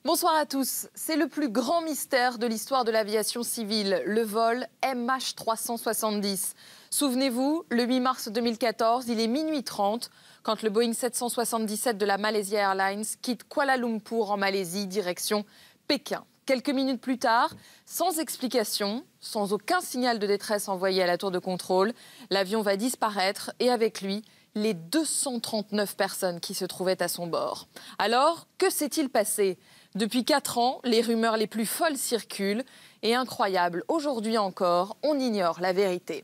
Bonsoir à tous. C'est le plus grand mystère de l'histoire de l'aviation civile, le vol MH370. Souvenez-vous, le 8 mars 2014, il est minuit 30 quand le Boeing 777 de la Malaysia Airlines quitte Kuala Lumpur en Malaisie, direction Pékin. Quelques minutes plus tard, sans explication, sans aucun signal de détresse envoyé à la tour de contrôle, l'avion va disparaître et avec lui, les 239 personnes qui se trouvaient à son bord. Alors, que s'est-il passé ? Depuis 4 ans, les rumeurs les plus folles circulent et incroyable, aujourd'hui encore, on ignore la vérité.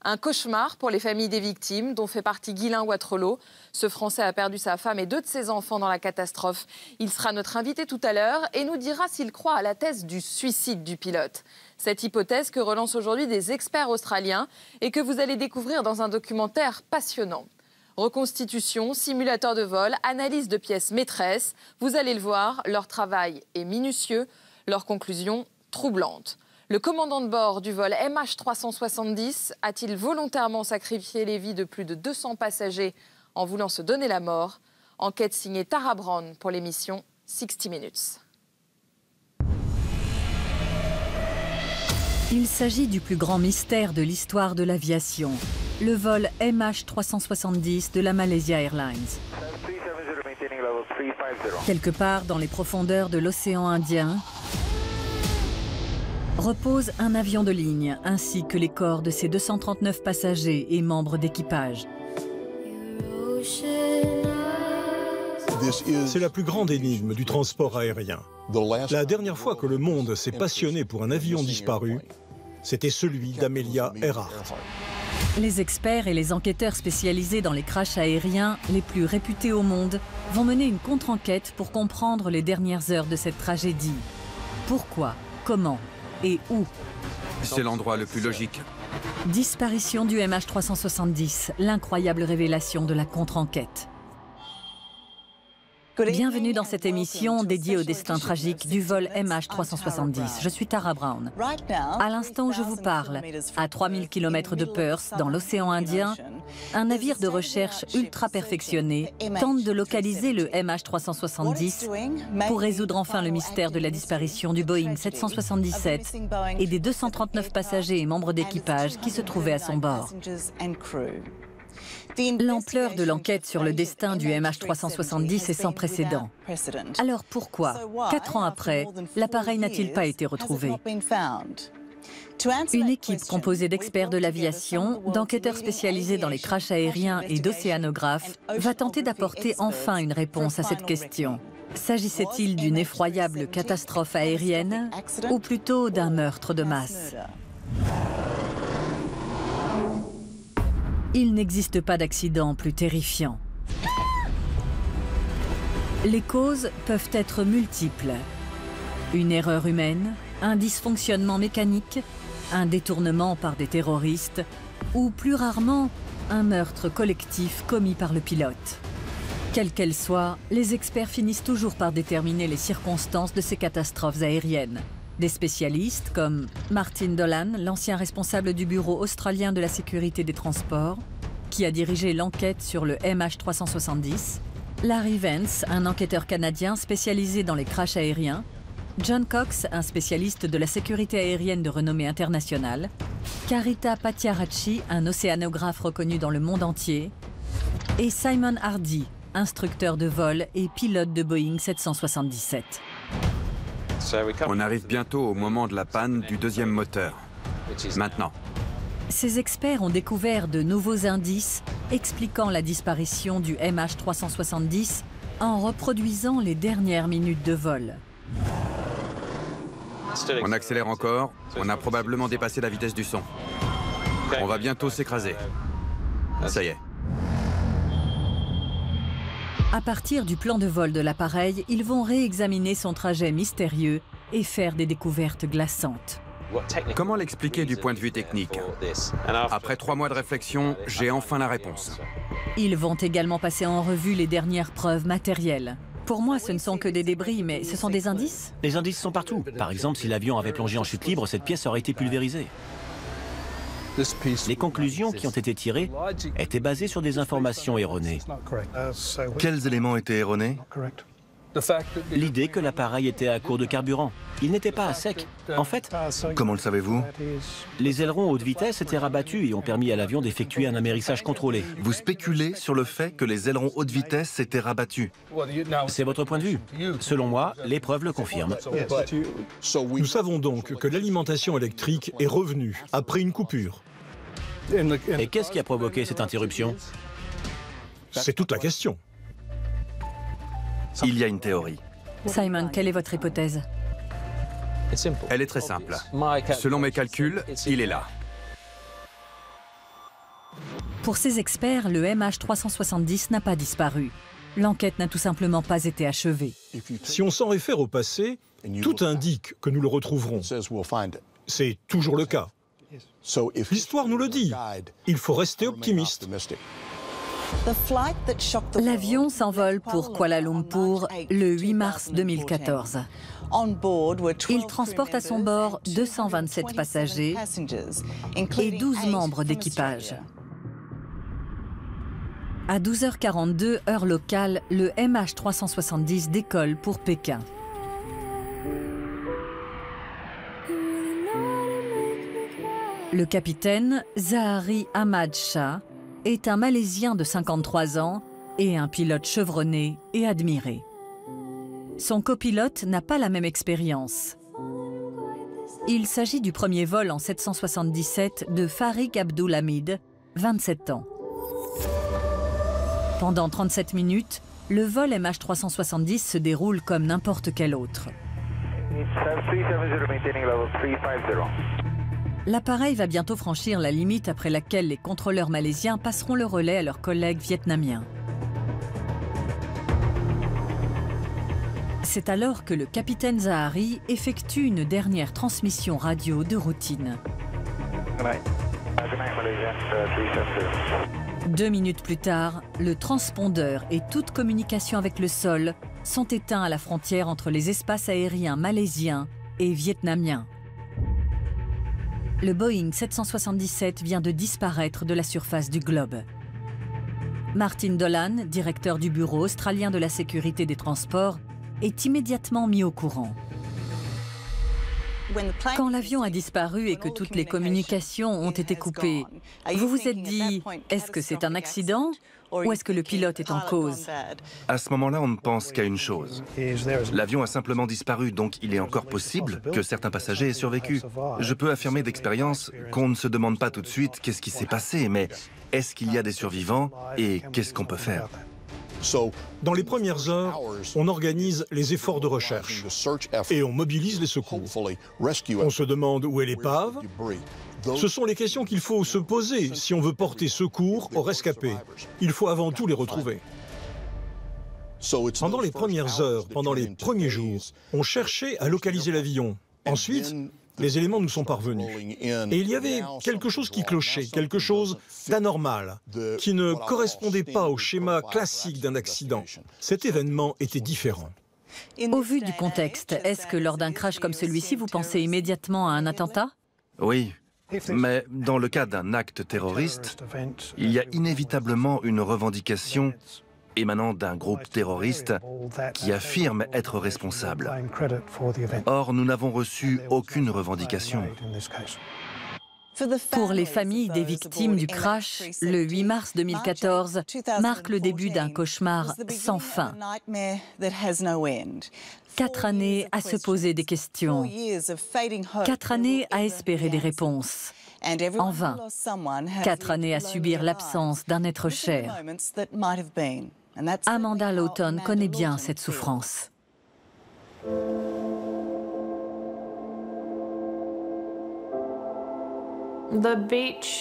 Un cauchemar pour les familles des victimes, dont fait partie Guylain Watrelot. Ce Français a perdu sa femme et 2 de ses enfants dans la catastrophe. Il sera notre invité tout à l'heure et nous dira s'il croit à la thèse du suicide du pilote. Cette hypothèse que relancent aujourd'hui des experts australiens et que vous allez découvrir dans un documentaire passionnant. Reconstitution, simulateur de vol, analyse de pièces maîtresses. Vous allez le voir, leur travail est minutieux, leur conclusion troublante. Le commandant de bord du vol MH370 a-t-il volontairement sacrifié les vies de plus de 200 passagers en voulant se donner la mort? Enquête signée Tara Brown pour l'émission 60 Minutes. Il s'agit du plus grand mystère de l'histoire de l'aviation. Le vol MH370 de la Malaysia Airlines. Quelque part dans les profondeurs de l'océan Indien, repose un avion de ligne ainsi que les corps de ses 239 passagers et membres d'équipage. C'est la plus grande énigme du transport aérien. La dernière fois que le monde s'est passionné pour un avion disparu, c'était celui d'Amelia Earhart. Les experts et les enquêteurs spécialisés dans les crashs aériens les plus réputés au monde vont mener une contre-enquête pour comprendre les dernières heures de cette tragédie. Pourquoi, comment et où? C'est l'endroit le plus logique. Disparition du MH370, l'incroyable révélation de la contre-enquête. Bienvenue dans cette émission dédiée au destin tragique du vol MH370. Je suis Tara Brown. À l'instant où je vous parle, à 3000 km de Perth, dans l'océan Indien, un navire de recherche ultra perfectionné tente de localiser le MH370 pour résoudre enfin le mystère de la disparition du Boeing 777 et des 239 passagers et membres d'équipage qui se trouvaient à son bord. L'ampleur de l'enquête sur le destin du MH370 est sans précédent. Alors pourquoi, 4 ans après, l'appareil n'a-t-il pas été retrouvé? Une équipe composée d'experts de l'aviation, d'enquêteurs spécialisés dans les crashs aériens et d'océanographes va tenter d'apporter enfin une réponse à cette question. S'agissait-il d'une effroyable catastrophe aérienne ou plutôt d'un meurtre de masse? Il n'existe pas d'accident plus terrifiant. Les causes peuvent être multiples. Une erreur humaine, un dysfonctionnement mécanique, un détournement par des terroristes ou plus rarement, un meurtre collectif commis par le pilote. Quelles qu'elles soient, les experts finissent toujours par déterminer les circonstances de ces catastrophes aériennes. Des spécialistes comme Martin Dolan, l'ancien responsable du Bureau australien de la sécurité des transports, qui a dirigé l'enquête sur le MH370, Larry Vance, un enquêteur canadien spécialisé dans les crashs aériens, John Cox, un spécialiste de la sécurité aérienne de renommée internationale, Carita Patiaracci, un océanographe reconnu dans le monde entier, et Simon Hardy, instructeur de vol et pilote de Boeing 777. On arrive bientôt au moment de la panne du 2e moteur. Maintenant. Ces experts ont découvert de nouveaux indices expliquant la disparition du MH370 en reproduisant les dernières minutes de vol. On accélère encore. On a probablement dépassé la vitesse du son. On va bientôt s'écraser. Ça y est. À partir du plan de vol de l'appareil, ils vont réexaminer son trajet mystérieux et faire des découvertes glaçantes. Comment l'expliquer du point de vue technique? Après 3 mois de réflexion, j'ai enfin la réponse. Ils vont également passer en revue les dernières preuves matérielles. Pour moi, ce ne sont que des débris, mais ce sont des indices? Les indices sont partout. Par exemple, si l'avion avait plongé en chute libre, cette pièce aurait été pulvérisée. Les conclusions qui ont été tirées étaient basées sur des informations erronées. Quels éléments étaient erronés? L'idée que l'appareil était à court de carburant. Il n'était pas à sec. En fait, Comment le savez-vous? les ailerons haute vitesse étaient rabattus et ont permis à l'avion d'effectuer un amérissage contrôlé. Vous spéculez sur le fait que les ailerons haute vitesse s'étaient rabattus. C'est votre point de vue. Selon moi, l'épreuve le confirme. Nous savons donc que l'alimentation électrique est revenue après une coupure. Et qu'est-ce qui a provoqué cette interruption? C'est toute la question. Il y a une théorie. Simon, quelle est votre hypothèse? Elle est très simple. Selon mes calculs, il est là. Pour ces experts, le MH370 n'a pas disparu. L'enquête n'a tout simplement pas été achevée. Si on s'en réfère au passé, tout indique que nous le retrouverons. C'est toujours le cas. L'histoire nous le dit. Il faut rester optimiste. L'avion s'envole pour Kuala Lumpur le 8 mars 2014. Il transporte à son bord 227 passagers et 12 membres d'équipage. À 12h42, heure locale, le MH370 décolle pour Pékin. Le capitaine Zahari Ahmad Shah est un Malaisien de 53 ans et un pilote chevronné et admiré. Son copilote n'a pas la même expérience. Il s'agit du premier vol en 777 de Farik Abdulhamid, 27 ans. Pendant 37 minutes, le vol MH370 se déroule comme n'importe quel autre. L'appareil va bientôt franchir la limite après laquelle les contrôleurs malaisiens passeront le relais à leurs collègues vietnamiens. C'est alors que le capitaine Zahari effectue une dernière transmission radio de routine. 2 minutes plus tard, le transpondeur et toute communication avec le sol sont éteints à la frontière entre les espaces aériens malaisiens et vietnamiens. Le Boeing 777 vient de disparaître de la surface du globe. Martin Dolan, directeur du Bureau australien de la sécurité des transports, est immédiatement mis au courant. Quand l'avion a disparu et que toutes les communications ont été coupées, vous vous êtes dit, est-ce que c'est un accident ou est-ce que le pilote est en cause? À ce moment-là, on ne pense qu'à une chose. L'avion a simplement disparu, donc il est encore possible que certains passagers aient survécu. Je peux affirmer d'expérience qu'on ne se demande pas tout de suite qu'est-ce qui s'est passé, mais est-ce qu'il y a des survivants et qu'est-ce qu'on peut faire? Dans les premières heures, on organise les efforts de recherche et on mobilise les secours. On se demande où est l'épave. Ce sont les questions qu'il faut se poser si on veut porter secours aux rescapés. Il faut avant tout les retrouver. Pendant les premières heures, pendant les premiers jours, on cherchait à localiser l'avion. Ensuite, les éléments nous sont parvenus. Et il y avait quelque chose qui clochait, quelque chose d'anormal, qui ne correspondait pas au schéma classique d'un accident. Cet événement était différent. Au vu du contexte, est-ce que lors d'un crash comme celui-ci, vous pensez immédiatement à un attentat? Oui, mais dans le cas d'un acte terroriste, il y a inévitablement une revendication émanant d'un groupe terroriste qui affirme être responsable. Or, nous n'avons reçu aucune revendication. Pour les familles des victimes du crash, le 8 mars 2014 marque le début d'un cauchemar sans fin. 4 années à se poser des questions. 4 années à espérer des réponses. En vain. 4 années à subir l'absence d'un être cher. Amanda Lawton connaît bien cette souffrance.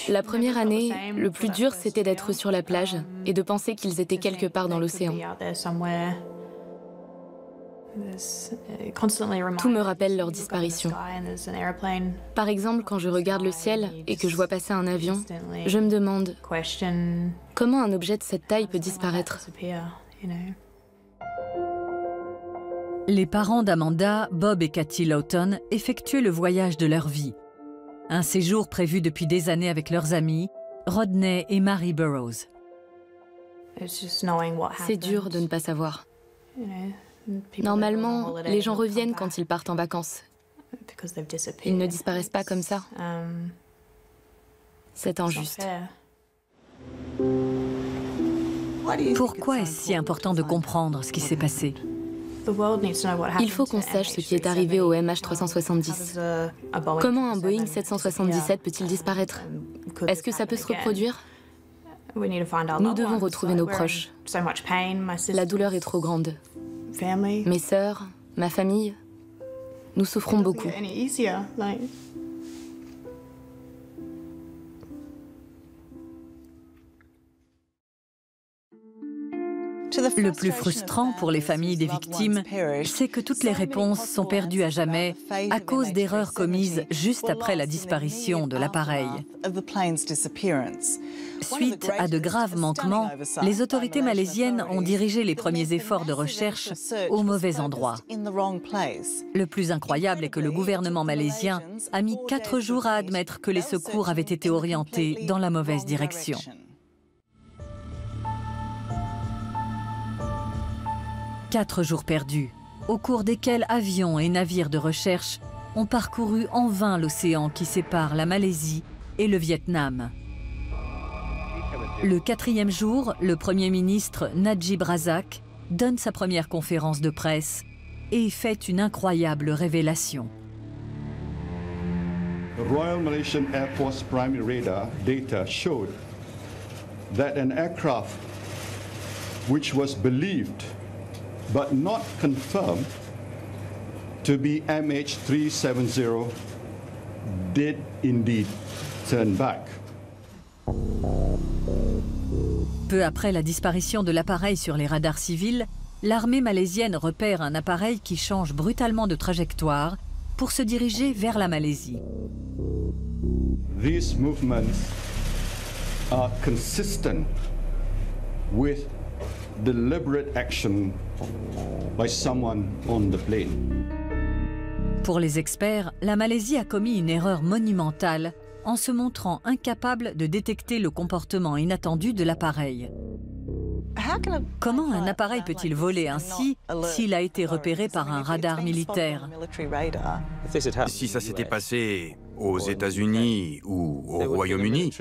La première année, le plus dur, c'était d'être sur la plage et de penser qu'ils étaient quelque part dans l'océan. Tout me rappelle leur disparition. Par exemple, quand je regarde le ciel et que je vois passer un avion, je me demande comment un objet de cette taille peut disparaître. Les parents d'Amanda, Bob et Cathy Lawton, effectuaient le voyage de leur vie. Un séjour prévu depuis des années avec leurs amis, Rodney et Mary Burroughs. C'est dur de ne pas savoir. Normalement, les gens reviennent quand ils partent en vacances. Ils ne disparaissent pas comme ça. C'est injuste. Pourquoi est-ce si important de comprendre ce qui s'est passé? Il faut qu'on sache ce qui est arrivé au MH370. Comment un Boeing 777 peut-il disparaître? Est-ce que ça peut se reproduire? Nous devons retrouver nos proches. La douleur est trop grande. Mes sœurs, ma famille, nous souffrons beaucoup. Le plus frustrant pour les familles des victimes, c'est que toutes les réponses sont perdues à jamais à cause d'erreurs commises juste après la disparition de l'appareil. Suite à de graves manquements, les autorités malaisiennes ont dirigé les premiers efforts de recherche au mauvais endroit. Le plus incroyable est que le gouvernement malaisien a mis 4 jours à admettre que les secours avaient été orientés dans la mauvaise direction. 4 jours perdus, au cours desquels avions et navires de recherche ont parcouru en vain l'océan qui sépare la Malaisie et le Vietnam. Le 4e jour, le Premier ministre Najib Razak donne sa première conférence de presse et fait une incroyable révélation. The Royal Malaysian Air Force primary radar data showed that an aircraft which was believed but not confirmed to be MH370 did indeed turn back. Peu après la disparition de l'appareil sur les radars civils, l'armée malaisienne repère un appareil qui change brutalement de trajectoire pour se diriger vers la Malaisie. These movements are consistent with deliberate action by someone on the plane. Pour les experts, la Malaisie a commis une erreur monumentale en se montrant incapable de détecter le comportement inattendu de l'appareil. Comment un appareil peut-il voler ainsi s'il a été repéré par un radar militaire? Si ça s'était passé aux États-Unis ou au Royaume-Uni,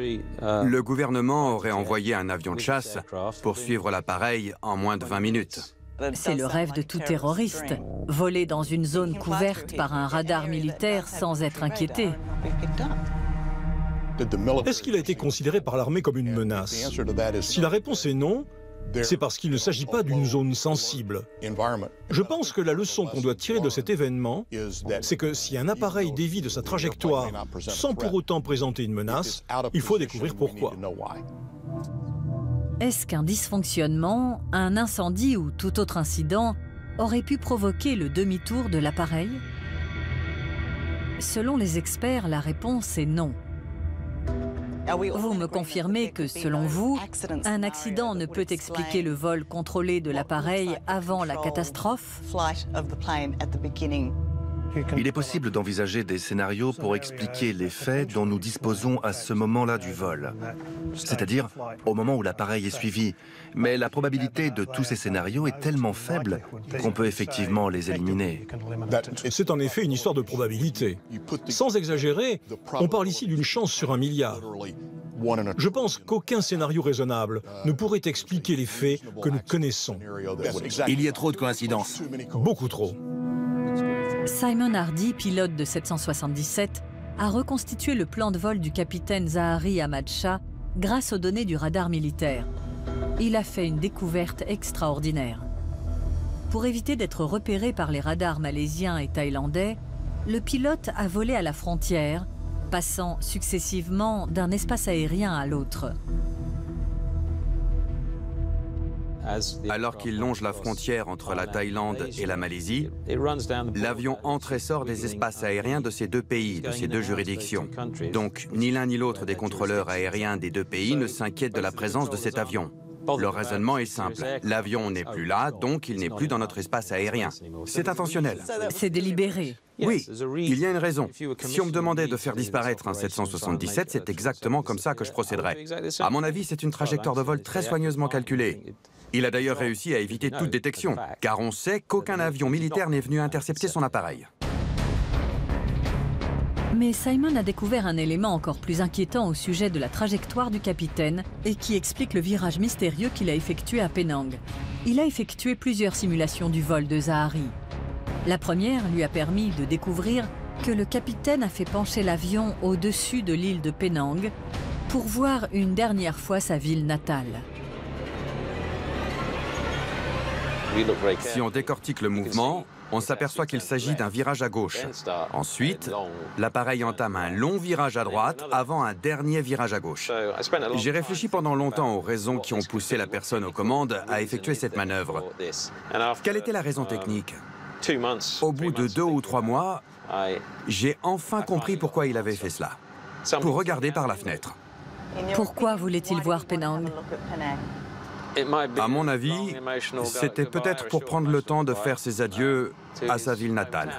le gouvernement aurait envoyé un avion de chasse pour suivre l'appareil en moins de 20 minutes. C'est le rêve de tout terroriste, voler dans une zone couverte par un radar militaire sans être inquiété. Est-ce qu'il a été considéré par l'armée comme une menace? Si la réponse est non, c'est parce qu'il ne s'agit pas d'une zone sensible. Je pense que la leçon qu'on doit tirer de cet événement, c'est que si un appareil dévie de sa trajectoire sans pour autant présenter une menace, il faut découvrir pourquoi. Est-ce qu'un dysfonctionnement, un incendie ou tout autre incident aurait pu provoquer le demi-tour de l'appareil? Selon les experts, la réponse est non. Vous me confirmez que, selon vous, un accident ne peut expliquer le vol contrôlé de l'appareil avant la catastrophe? Il est possible d'envisager des scénarios pour expliquer les faits dont nous disposons à ce moment-là du vol, c'est-à-dire au moment où l'appareil est suivi. Mais la probabilité de tous ces scénarios est tellement faible qu'on peut effectivement les éliminer. C'est en effet une histoire de probabilité. Sans exagérer, on parle ici d'une chance sur 1 milliard. Je pense qu'aucun scénario raisonnable ne pourrait expliquer les faits que nous connaissons. Il y a trop de coïncidences. Beaucoup trop. Simon Hardy, pilote de 777, a reconstitué le plan de vol du capitaine Zahari Ahmad Shah grâce aux données du radar militaire. Il a fait une découverte extraordinaire. Pour éviter d'être repéré par les radars malaisiens et thaïlandais, le pilote a volé à la frontière, passant successivement d'un espace aérien à l'autre. Alors qu'il longe la frontière entre la Thaïlande et la Malaisie, l'avion entre et sort des espaces aériens de ces deux pays, de ces deux juridictions. Donc, ni l'un ni l'autre des contrôleurs aériens des deux pays ne s'inquiètent de la présence de cet avion. Le raisonnement est simple. L'avion n'est plus là, donc il n'est plus dans notre espace aérien. C'est intentionnel. C'est délibéré. Oui, il y a une raison. Si on me demandait de faire disparaître un 777, c'est exactement comme ça que je procéderais. À mon avis, c'est une trajectoire de vol très soigneusement calculée. Il a d'ailleurs réussi à éviter toute détection, car on sait qu'aucun avion militaire n'est venu intercepter son appareil. Mais Simon a découvert un élément encore plus inquiétant au sujet de la trajectoire du capitaine et qui explique le virage mystérieux qu'il a effectué à Penang. Il a effectué plusieurs simulations du vol de Zahari. La première lui a permis de découvrir que le capitaine a fait pencher l'avion au-dessus de l'île de Penang pour voir une dernière fois sa ville natale. Si on décortique le mouvement, on s'aperçoit qu'il s'agit d'un virage à gauche. Ensuite, l'appareil entame un long virage à droite avant un dernier virage à gauche. J'ai réfléchi pendant longtemps aux raisons qui ont poussé la personne aux commandes à effectuer cette manœuvre. Quelle était la raison technique? Au bout de 2 ou 3 mois, j'ai enfin compris pourquoi il avait fait cela. Pour regarder par la fenêtre. Pourquoi voulait-il voir Penang ? À mon avis, c'était peut-être pour prendre le temps de faire ses adieux à sa ville natale.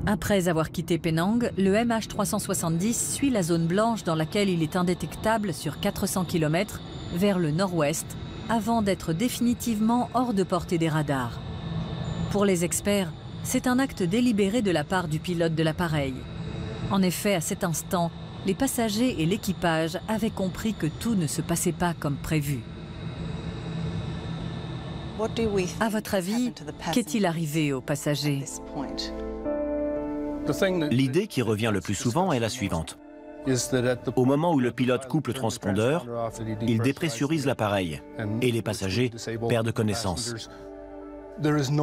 Après avoir quitté Penang, le MH370 suit la zone blanche dans laquelle il est indétectable sur 400 km vers le nord-ouest avant d'être définitivement hors de portée des radars. Pour les experts, c'est un acte délibéré de la part du pilote de l'appareil. En effet, à cet instant, les passagers et l'équipage avaient compris que tout ne se passait pas comme prévu. À votre avis, qu'est-il arrivé aux passagers? L'idée qui revient le plus souvent est la suivante. Au moment où le pilote coupe le transpondeur, il dépressurise l'appareil et les passagers perdent connaissance.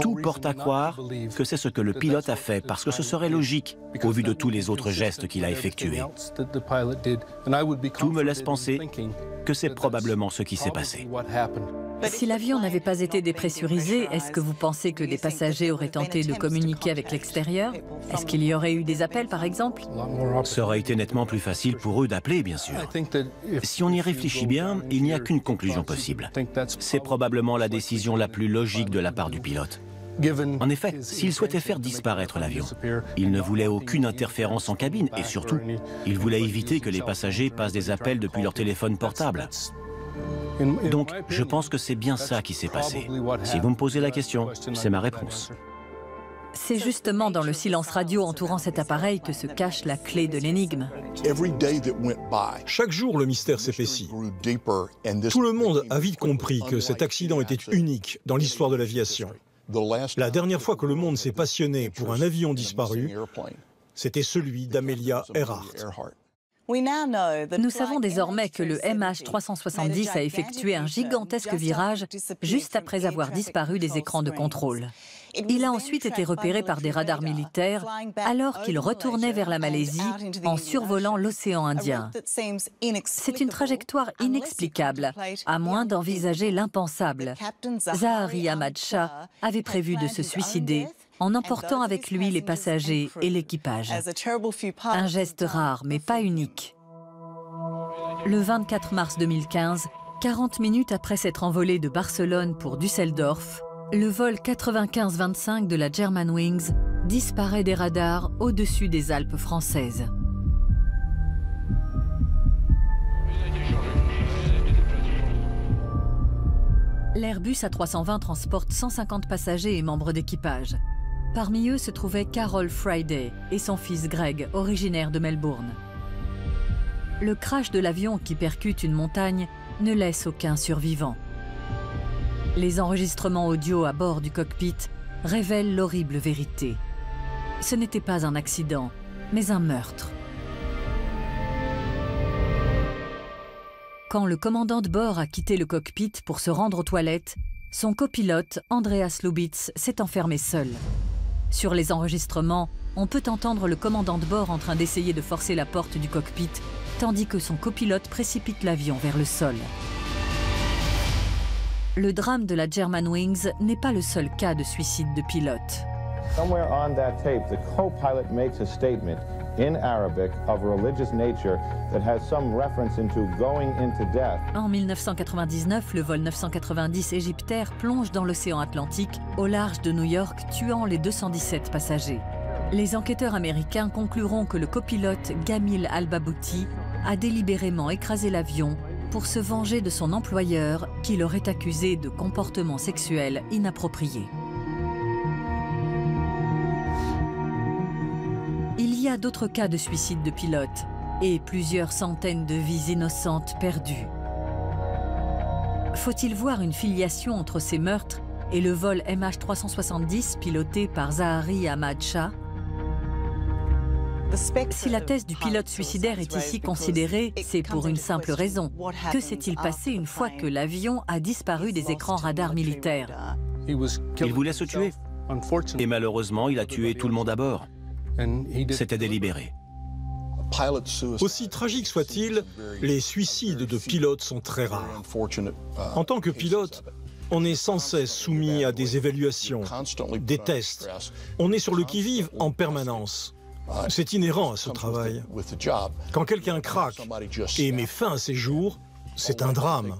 Tout porte à croire que c'est ce que le pilote a fait, parce que ce serait logique, au vu de tous les autres gestes qu'il a effectués. Tout me laisse penser que c'est probablement ce qui s'est passé. Si l'avion n'avait pas été dépressurisé, est-ce que vous pensez que des passagers auraient tenté de communiquer avec l'extérieur? Est-ce qu'il y aurait eu des appels, par exemple? Ça aurait été nettement plus facile pour eux d'appeler, bien sûr. Si on y réfléchit bien, il n'y a qu'une conclusion possible. C'est probablement la décision la plus logique de la part du pilote. En effet, s'il souhaitait faire disparaître l'avion, il ne voulait aucune interférence en cabine et surtout, il voulait éviter que les passagers passent des appels depuis leur téléphone portable. Donc, je pense que c'est bien ça qui s'est passé. Si vous me posez la question, c'est ma réponse. C'est justement dans le silence radio entourant cet appareil que se cache la clé de l'énigme. Chaque jour, le mystère s'épaissit. Tout le monde a vite compris que cet accident était unique dans l'histoire de l'aviation. La dernière fois que le monde s'est passionné pour un avion disparu, c'était celui d'Amelia Earhart. Nous savons désormais que le MH370 a effectué un gigantesque virage juste après avoir disparu des écrans de contrôle. Il a ensuite été repéré par des radars militaires alors qu'il retournait vers la Malaisie en survolant l'océan Indien. C'est une trajectoire inexplicable, à moins d'envisager l'impensable. Zahari Ahmad Shah avait prévu de se suicider en emportant avec lui les passagers et l'équipage. Un geste rare, mais pas unique. Le 24 mars 2015, 40 minutes après s'être envolé de Barcelone pour Düsseldorf, le vol 95-25 de la Germanwings disparaît des radars au-dessus des Alpes françaises. L'Airbus A320 transporte 150 passagers et membres d'équipage. Parmi eux se trouvait Carol Friday et son fils Greg, originaire de Melbourne. Le crash de l'avion qui percute une montagne ne laisse aucun survivant. Les enregistrements audio à bord du cockpit révèlent l'horrible vérité. Ce n'était pas un accident, mais un meurtre. Quand le commandant de bord a quitté le cockpit pour se rendre aux toilettes, son copilote, Andreas Lubitz, s'est enfermé seul. Sur les enregistrements, on peut entendre le commandant de bord en train d'essayer de forcer la porte du cockpit, tandis que son copilote précipite l'avion vers le sol. Le drame de la Germanwings n'est pas le seul cas de suicide de pilote. Somewhere on that tape, the co-pilot makes a statement in Arabic of religious nature that has some reference into going into death. En 1999, le vol 990 égyptaire plonge dans l'océan Atlantique, au large de New York, tuant les 217 passagers. Les enquêteurs américains concluront que le copilote Gamil Al-Babouti a délibérément écrasé l'avion pour se venger de son employeur qui l'aurait accusé de comportement sexuel inapproprié. Il y a d'autres cas de suicide de pilotes et plusieurs centaines de vies innocentes perdues. Faut-il voir une filiation entre ces meurtres et le vol MH370 piloté par Zaharie Ahmad Shah? Si la thèse du pilote suicidaire est ici considérée, c'est pour une simple raison. Que s'est-il passé une fois que l'avion a disparu des écrans radars militaires? Il voulait se tuer. Et malheureusement, il a tué tout le monde à bord. C'était délibéré. Aussi tragique soit-il, les suicides de pilotes sont très rares. En tant que pilote, on est sans cesse soumis à des évaluations, des tests. On est sur le qui-vive en permanence. C'est inhérent à ce travail. Quand quelqu'un craque et met fin à ses jours, c'est un drame.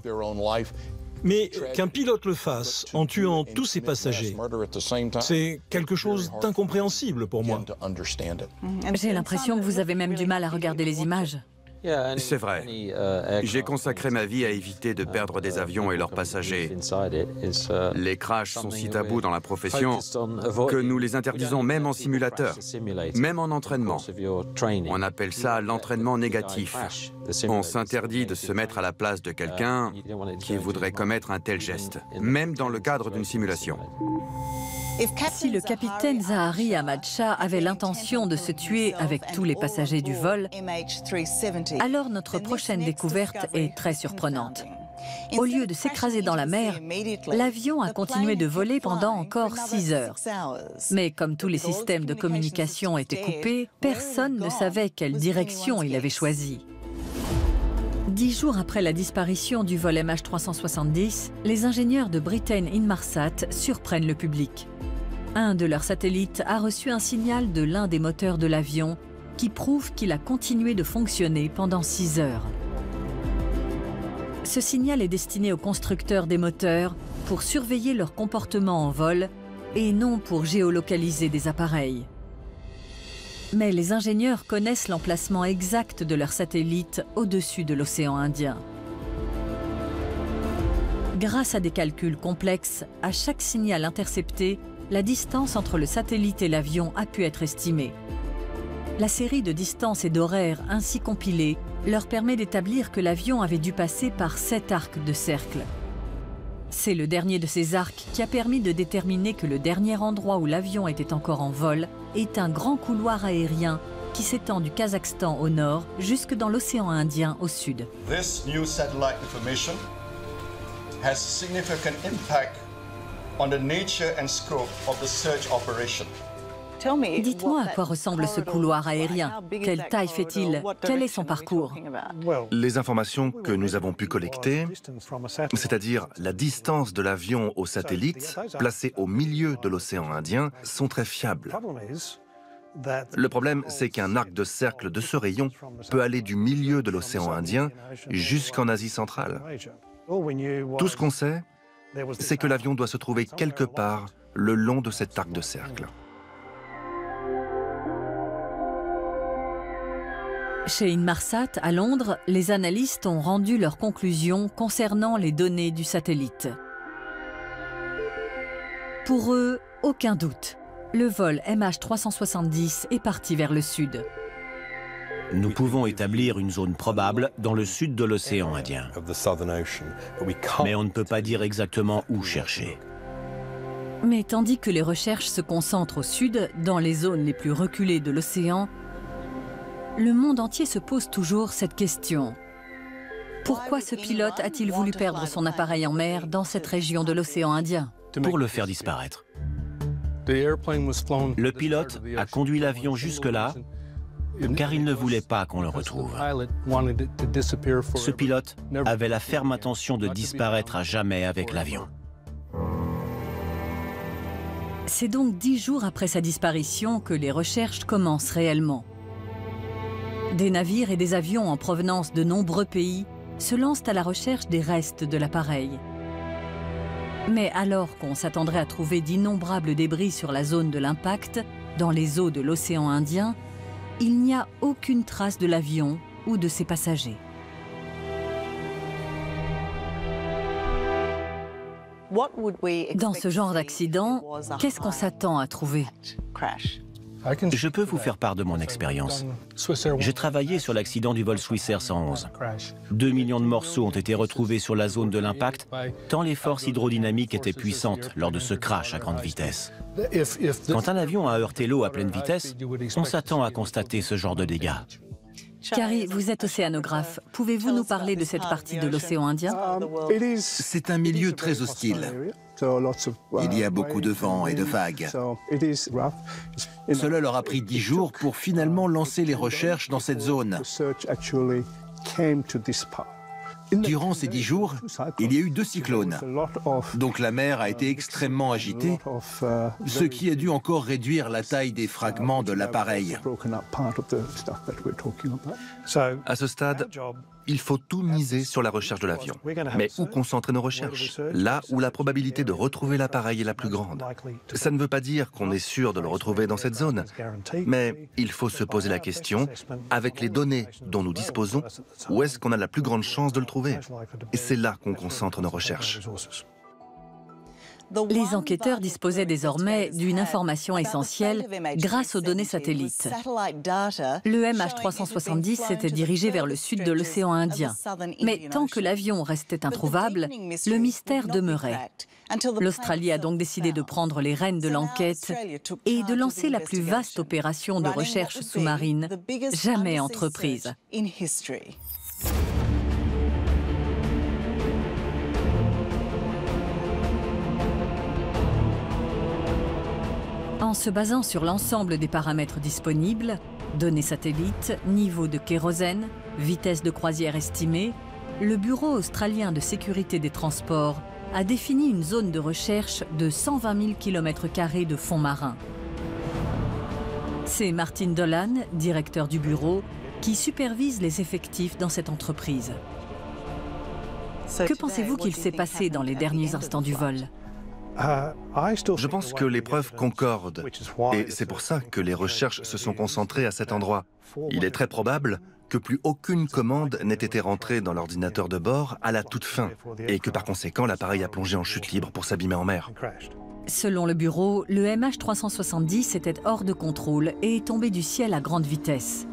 Mais qu'un pilote le fasse en tuant tous ses passagers, c'est quelque chose d'incompréhensible pour moi. J'ai l'impression que vous avez même du mal à regarder les images. C'est vrai. J'ai consacré ma vie à éviter de perdre des avions et leurs passagers. Les crashs sont si tabous dans la profession que nous les interdisons même en simulateur, même en entraînement. On appelle ça l'entraînement négatif. On s'interdit de se mettre à la place de quelqu'un qui voudrait commettre un tel geste, même dans le cadre d'une simulation. Si le capitaine Zaharie Ahmad Shah avait l'intention de se tuer avec tous les passagers du vol, alors notre prochaine découverte est très surprenante. Au lieu de s'écraser dans la mer, l'avion a continué de voler pendant encore 6 heures. Mais comme tous les systèmes de communication étaient coupés, personne ne savait quelle direction il avait choisi. 10 jours après la disparition du vol MH370, les ingénieurs de Britain Inmarsat surprennent le public. Un de leurs satellites a reçu un signal de l'un des moteurs de l'avion qui prouve qu'il a continué de fonctionner pendant 6 heures. Ce signal est destiné aux constructeurs des moteurs pour surveiller leur comportement en vol et non pour géolocaliser des appareils. Mais les ingénieurs connaissent l'emplacement exact de leur satellite au-dessus de l'océan Indien. Grâce à des calculs complexes, à chaque signal intercepté, la distance entre le satellite et l'avion a pu être estimée. La série de distances et d'horaires ainsi compilée leur permet d'établir que l'avion avait dû passer par 7 arcs de cercle. C'est le dernier de ces arcs qui a permis de déterminer que le dernier endroit où l'avion était encore en vol est un grand couloir aérien qui s'étend du Kazakhstan au nord jusque dans l'océan Indien au sud. This new satellite information has significant impact on the nature and scope of the search operation. Dites-moi à quoi ressemble ce couloir aérien. Quelle taille fait-il? Quel est son parcours? Les informations que nous avons pu collecter, c'est-à-dire la distance de l'avion au satellite placé au milieu de l'océan Indien, sont très fiables. Le problème, c'est qu'un arc de cercle de ce rayon peut aller du milieu de l'océan Indien jusqu'en Asie centrale. Tout ce qu'on sait, c'est que l'avion doit se trouver quelque part le long de cet arc de cercle. Chez Inmarsat, à Londres, les analystes ont rendu leurs conclusions concernant les données du satellite. Pour eux, aucun doute. Le vol MH370 est parti vers le sud. Nous pouvons établir une zone probable dans le sud de l'océan Indien. Mais on ne peut pas dire exactement où chercher. Mais tandis que les recherches se concentrent au sud, dans les zones les plus reculées de l'océan, le monde entier se pose toujours cette question. Pourquoi ce pilote a-t-il voulu perdre son appareil en mer dans cette région de l'océan Indien? Pour le faire disparaître. Le pilote a conduit l'avion jusque-là car il ne voulait pas qu'on le retrouve. Ce pilote avait la ferme intention de disparaître à jamais avec l'avion. C'est donc 10 jours après sa disparition que les recherches commencent réellement. Des navires et des avions en provenance de nombreux pays se lancent à la recherche des restes de l'appareil. Mais alors qu'on s'attendrait à trouver d'innombrables débris sur la zone de l'impact, dans les eaux de l'océan Indien, il n'y a aucune trace de l'avion ou de ses passagers. Dans ce genre d'accident, qu'est-ce qu'on s'attend à trouver? Je peux vous faire part de mon expérience. J'ai travaillé sur l'accident du vol Swissair 111. 2 millions de morceaux ont été retrouvés sur la zone de l'impact, tant les forces hydrodynamiques étaient puissantes lors de ce crash à grande vitesse. Quand un avion a heurté l'eau à pleine vitesse, on s'attend à constater ce genre de dégâts. Carrie, vous êtes océanographe. Pouvez-vous nous parler de cette partie de l'océan Indien? C'est un milieu très hostile. Il y a beaucoup de vent et de vagues. Cela leur a pris 10 jours pour finalement lancer les recherches dans cette zone. Durant ces 10 jours, il y a eu 2 cyclones. Donc la mer a été extrêmement agitée, ce qui a dû encore réduire la taille des fragments de l'appareil. À ce stade, il faut tout miser sur la recherche de l'avion. Mais où concentrer nos recherches? Là où la probabilité de retrouver l'appareil est la plus grande. Ça ne veut pas dire qu'on est sûr de le retrouver dans cette zone, mais il faut se poser la question, avec les données dont nous disposons, où est-ce qu'on a la plus grande chance de le trouver? Et c'est là qu'on concentre nos recherches. Les enquêteurs disposaient désormais d'une information essentielle grâce aux données satellites. Le MH370 s'était dirigé vers le sud de l'océan Indien. Mais tant que l'avion restait introuvable, le mystère demeurait. L'Australie a donc décidé de prendre les rênes de l'enquête et de lancer la plus vaste opération de recherche sous-marine jamais entreprise. En se basant sur l'ensemble des paramètres disponibles, données satellites, niveau de kérosène, vitesse de croisière estimée, le Bureau australien de sécurité des transports a défini une zone de recherche de 120 000 km² de fond marin. C'est Martin Dolan, directeur du bureau, qui supervise les effectifs dans cette entreprise. Que pensez-vous qu'il s'est passé dans les derniers instants du vol ? Je pense que les preuves concordent, et c'est pour ça que les recherches se sont concentrées à cet endroit. Il est très probable que plus aucune commande n'ait été rentrée dans l'ordinateur de bord à la toute fin, et que par conséquent l'appareil a plongé en chute libre pour s'abîmer en mer. Selon le bureau, le MH370 était hors de contrôle et est tombé du ciel à grande vitesse.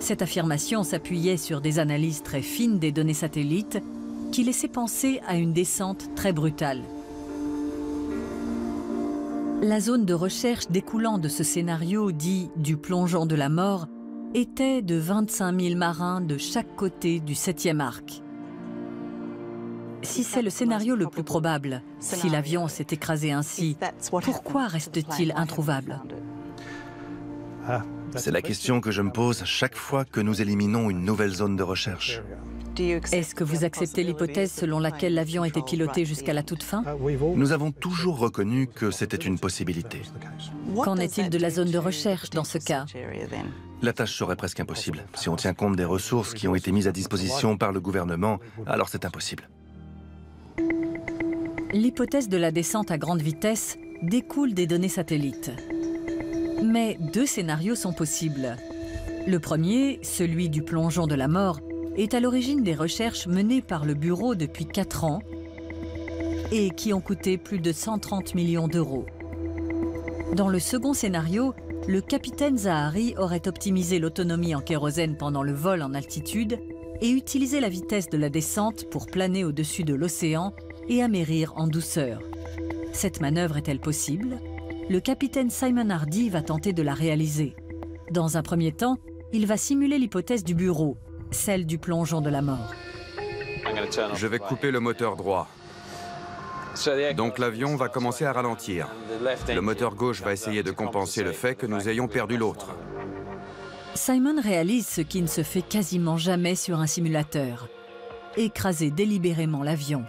Cette affirmation s'appuyait sur des analyses très fines des données satellites qui laissaient penser à une descente très brutale. La zone de recherche découlant de ce scénario dit du plongeon de la mort était de 25 000 marins de chaque côté du 7e arc. Si c'est le scénario le plus probable, si l'avion s'est écrasé ainsi, pourquoi reste-t-il introuvable? C'est la question que je me pose chaque fois que nous éliminons une nouvelle zone de recherche. Est-ce que vous acceptez l'hypothèse selon laquelle l'avion était piloté jusqu'à la toute fin? Nous avons toujours reconnu que c'était une possibilité. Qu'en est-il de la zone de recherche dans ce cas? La tâche serait presque impossible. Si on tient compte des ressources qui ont été mises à disposition par le gouvernement, alors c'est impossible. L'hypothèse de la descente à grande vitesse découle des données satellites. Mais 2 scénarios sont possibles. Le premier, celui du plongeon de la mort, est à l'origine des recherches menées par le bureau depuis 4 ans et qui ont coûté plus de 130 millions d'euros. Dans le second scénario, le capitaine Zahari aurait optimisé l'autonomie en kérosène pendant le vol en altitude et utilisé la vitesse de la descente pour planer au-dessus de l'océan et amérir en douceur. Cette manœuvre est-elle possible? Le capitaine Simon Hardy va tenter de la réaliser. Dans un premier temps, il va simuler l'hypothèse du bureau, celle du plongeon de la mort. Je vais couper le moteur droit. Donc l'avion va commencer à ralentir. Le moteur gauche va essayer de compenser le fait que nous ayons perdu l'autre. Simon réalise ce qui ne se fait quasiment jamais sur un simulateur. Écraser délibérément l'avion.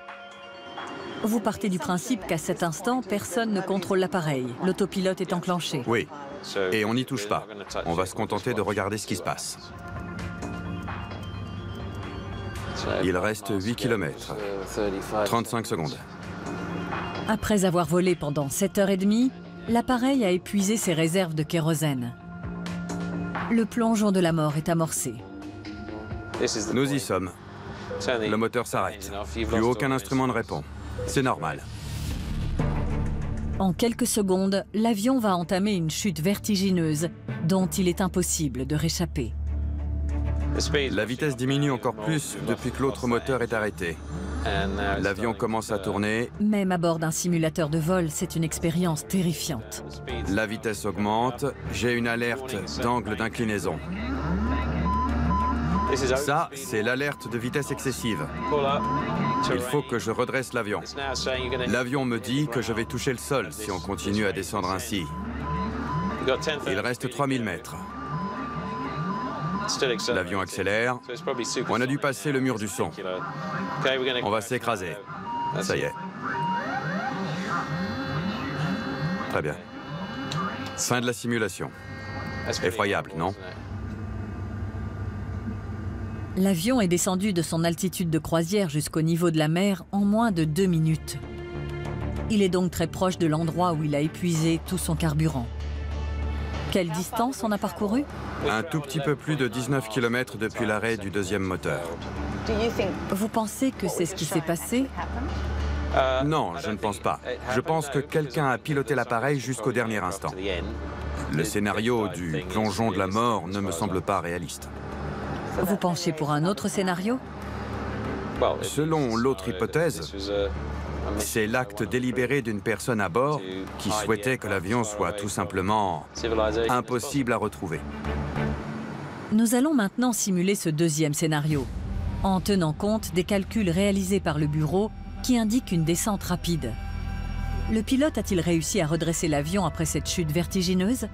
Vous partez du principe qu'à cet instant, personne ne contrôle l'appareil. L'autopilote est enclenché. Oui, et on n'y touche pas. On va se contenter de regarder ce qui se passe. Il reste 8 km. 35 secondes. Après avoir volé pendant 7h30, l'appareil a épuisé ses réserves de kérosène. Le plongeon de la mort est amorcé. Nous y sommes. Le moteur s'arrête. Plus aucun instrument ne répond. C'est normal. En quelques secondes, l'avion va entamer une chute vertigineuse dont il est impossible de réchapper. La vitesse diminue encore plus depuis que l'autre moteur est arrêté. L'avion commence à tourner. Même à bord d'un simulateur de vol, c'est une expérience terrifiante. La vitesse augmente. J'ai une alerte d'angle d'inclinaison. Ça, c'est l'alerte de vitesse excessive. Il faut que je redresse l'avion. L'avion me dit que je vais toucher le sol si on continue à descendre ainsi. Il reste 3000 mètres. L'avion accélère. On a dû passer le mur du son. On va s'écraser. Ça y est. Très bien. Fin de la simulation. Effroyable, non? L'avion est descendu de son altitude de croisière jusqu'au niveau de la mer en moins de 2 minutes. Il est donc très proche de l'endroit où il a épuisé tout son carburant. Quelle distance on a parcouru? Un tout petit peu plus de 19 km depuis l'arrêt du deuxième moteur. Vous pensez que c'est ce qui s'est passé? Non, je ne pense pas. Je pense que quelqu'un a piloté l'appareil jusqu'au dernier instant. Le scénario du plongeon de la mort ne me semble pas réaliste. Vous penchez pour un autre scénario? Selon l'autre hypothèse, c'est l'acte délibéré d'une personne à bord qui souhaitait que l'avion soit tout simplement impossible à retrouver. Nous allons maintenant simuler ce deuxième scénario, en tenant compte des calculs réalisés par le bureau qui indiquent une descente rapide. Le pilote a-t-il réussi à redresser l'avion après cette chute vertigineuse?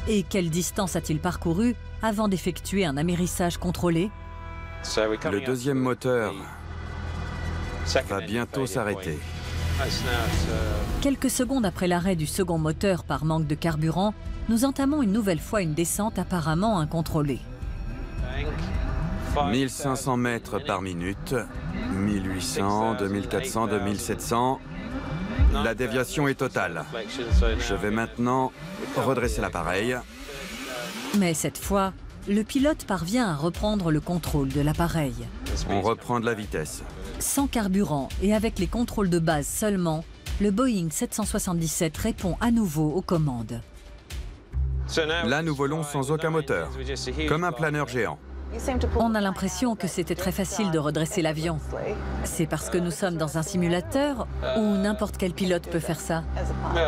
Et quelle distance a-t-il parcouru avant d'effectuer un amérissage contrôlé? Le deuxième moteur va bientôt s'arrêter. Quelques secondes après l'arrêt du second moteur par manque de carburant, nous entamons une nouvelle fois une descente apparemment incontrôlée. 1500 mètres par minute, 1800, 2400, 2700. La déviation est totale. Je vais maintenant redresser l'appareil. Mais cette fois, le pilote parvient à reprendre le contrôle de l'appareil. On reprend de la vitesse. Sans carburant et avec les contrôles de base seulement, le Boeing 777 répond à nouveau aux commandes. Là, nous volons sans aucun moteur, comme un planeur géant. On a l'impression que c'était très facile de redresser l'avion. C'est parce que nous sommes dans un simulateur ou n'importe quel pilote peut faire ça?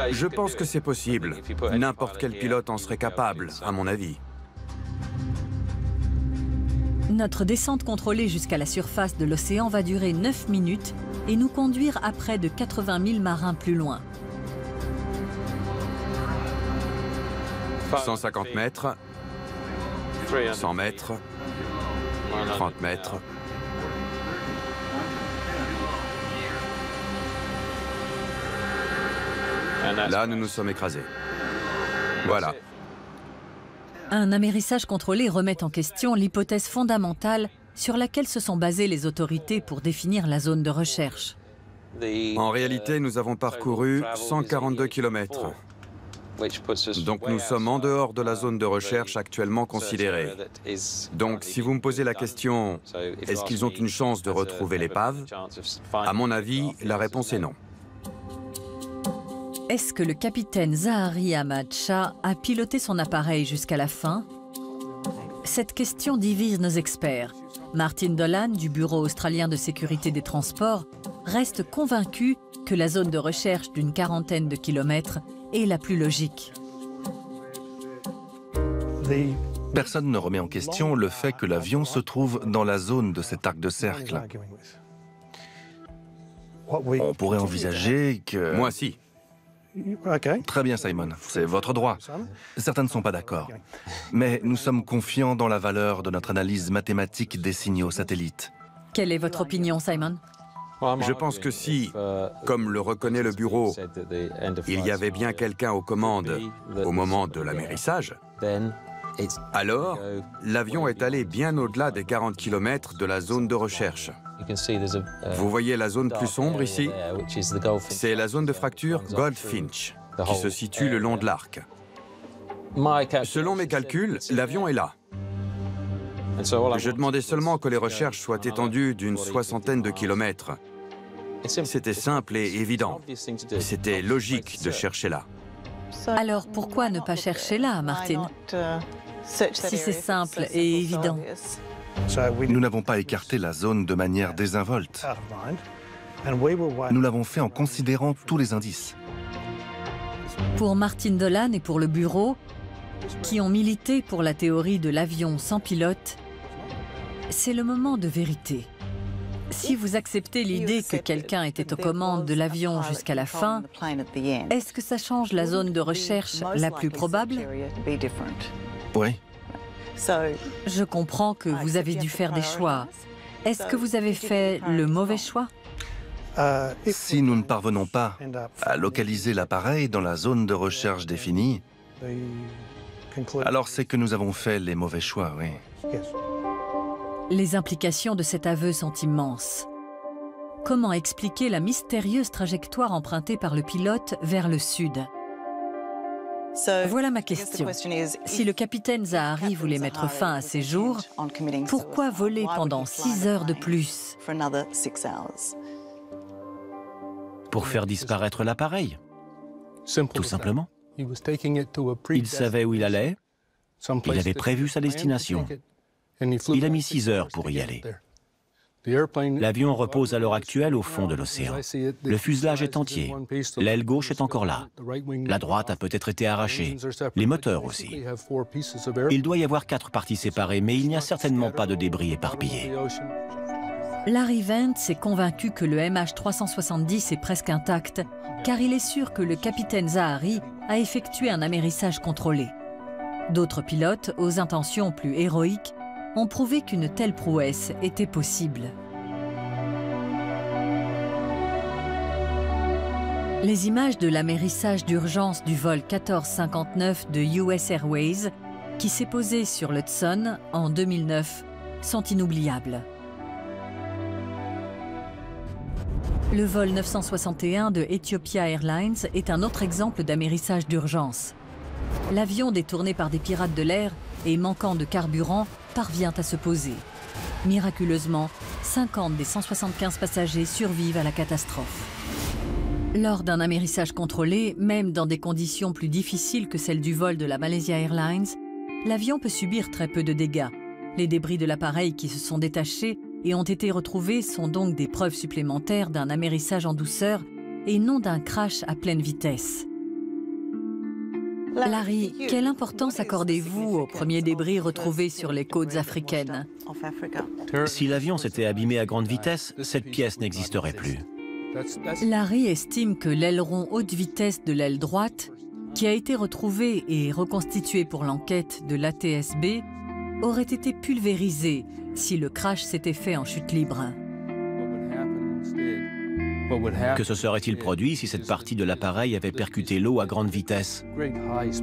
Je pense que c'est possible. N'importe quel pilote en serait capable, à mon avis. Notre descente contrôlée jusqu'à la surface de l'océan va durer 9 minutes et nous conduire à près de 80 000 marins plus loin. 150 mètres, 100 mètres, 30 mètres. Là, nous nous sommes écrasés. Voilà. Un amérissage contrôlé remet en question l'hypothèse fondamentale sur laquelle se sont basées les autorités pour définir la zone de recherche. En réalité, nous avons parcouru 142 km. Donc nous sommes en dehors de la zone de recherche actuellement considérée. Donc si vous me posez la question, est-ce qu'ils ont une chance de retrouver l'épave? À mon avis, la réponse est non. Est-ce que le capitaine Zahari Ahmad Shah a piloté son appareil jusqu'à la fin? Cette question divise nos experts. Martin Dolan, du Bureau australien de sécurité des transports, reste convaincu que la zone de recherche d'une quarantaine de kilomètres est la plus logique. Personne ne remet en question le fait que l'avion se trouve dans la zone de cet arc de cercle. On pourrait envisager que... Moi, si. Très bien, Simon, c'est votre droit. Certains ne sont pas d'accord. Mais nous sommes confiants dans la valeur de notre analyse mathématique des signaux satellites. Quelle est votre opinion, Simon? Je pense que si, comme le reconnaît le bureau, il y avait bien quelqu'un aux commandes au moment de l'amérissage, alors l'avion est allé bien au-delà des 40 km de la zone de recherche. Vous voyez la zone plus sombre ici? C'est la zone de fracture Goldfinch, qui se situe le long de l'arc. Selon mes calculs, l'avion est là. Je demandais seulement que les recherches soient étendues d'une soixantaine de kilomètres. C'était simple et évident. C'était logique de chercher là. Alors pourquoi ne pas chercher là, Martin? Si c'est simple et évident. Nous n'avons pas écarté la zone de manière désinvolte. Nous l'avons fait en considérant tous les indices. Pour Martin Dolan et pour le bureau, qui ont milité pour la théorie de l'avion sans pilote, c'est le moment de vérité. Si vous acceptez l'idée que quelqu'un était aux commandes de l'avion jusqu'à la fin, est-ce que ça change la zone de recherche la plus probable? Oui. Je comprends que vous avez dû faire des choix. Est-ce que vous avez fait le mauvais choix? Si nous ne parvenons pas à localiser l'appareil dans la zone de recherche définie, alors c'est que nous avons fait les mauvais choix, oui. Les implications de cet aveu sont immenses. Comment expliquer la mystérieuse trajectoire empruntée par le pilote vers le sud? Voilà ma question. Si le capitaine Zahari voulait mettre fin à ses jours, pourquoi voler pendant 6 heures de plus? Pour faire disparaître l'appareil. Tout simplement. Il savait où il allait, il avait prévu sa destination. Il a mis 6 heures pour y aller. L'avion repose à l'heure actuelle au fond de l'océan. Le fuselage est entier. L'aile gauche est encore là. La droite a peut-être été arrachée. Les moteurs aussi. Il doit y avoir 4 parties séparées, mais il n'y a certainement pas de débris éparpillés. Larry Vance est convaincu que le MH370 est presque intact, car il est sûr que le capitaine Zahari a effectué un amérissage contrôlé. D'autres pilotes, aux intentions plus héroïques, ont prouvé qu'une telle prouesse était possible. Les images de l'amérissage d'urgence du vol 1459 de US Airways, qui s'est posé sur l'Hudson en 2009, sont inoubliables. Le vol 961 de Ethiopia Airlines est un autre exemple d'amérissage d'urgence. L'avion détourné par des pirates de l'air et manquant de carburant parvient à se poser. Miraculeusement, 50 des 175 passagers survivent à la catastrophe. Lors d'un amérissage contrôlé, même dans des conditions plus difficiles que celles du vol de la Malaysia Airlines, l'avion peut subir très peu de dégâts. Les débris de l'appareil qui se sont détachés et ont été retrouvés sont donc des preuves supplémentaires d'un amérissage en douceur et non d'un crash à pleine vitesse. Larry, quelle importance accordez-vous aux premiers débris retrouvés sur les côtes africaines? Si l'avion s'était abîmé à grande vitesse, cette pièce n'existerait plus. Larry estime que l'aileron haute vitesse de l'aile droite, qui a été retrouvé et reconstitué pour l'enquête de l'ATSB, aurait été pulvérisé si le crash s'était fait en chute libre. Que se serait-il produit si cette partie de l'appareil avait percuté l'eau à grande vitesse?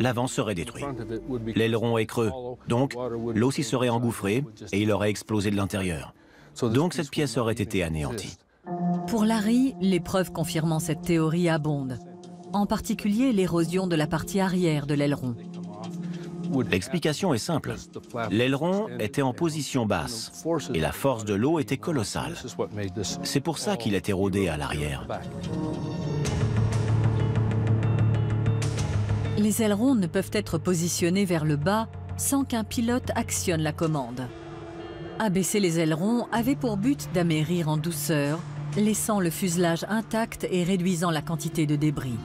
L'avant serait détruit. L'aileron est creux, donc l'eau s'y serait engouffrée et il aurait explosé de l'intérieur. Donc cette pièce aurait été anéantie. Pour Larry, les preuves confirmant cette théorie abondent, en particulier l'érosion de la partie arrière de l'aileron. L'explication est simple. L'aileron était en position basse et la force de l'eau était colossale. C'est pour ça qu'il est érodé à l'arrière. Les ailerons ne peuvent être positionnés vers le bas sans qu'un pilote actionne la commande. Abaisser les ailerons avait pour but d'amérir en douceur, laissant le fuselage intact et réduisant la quantité de débris.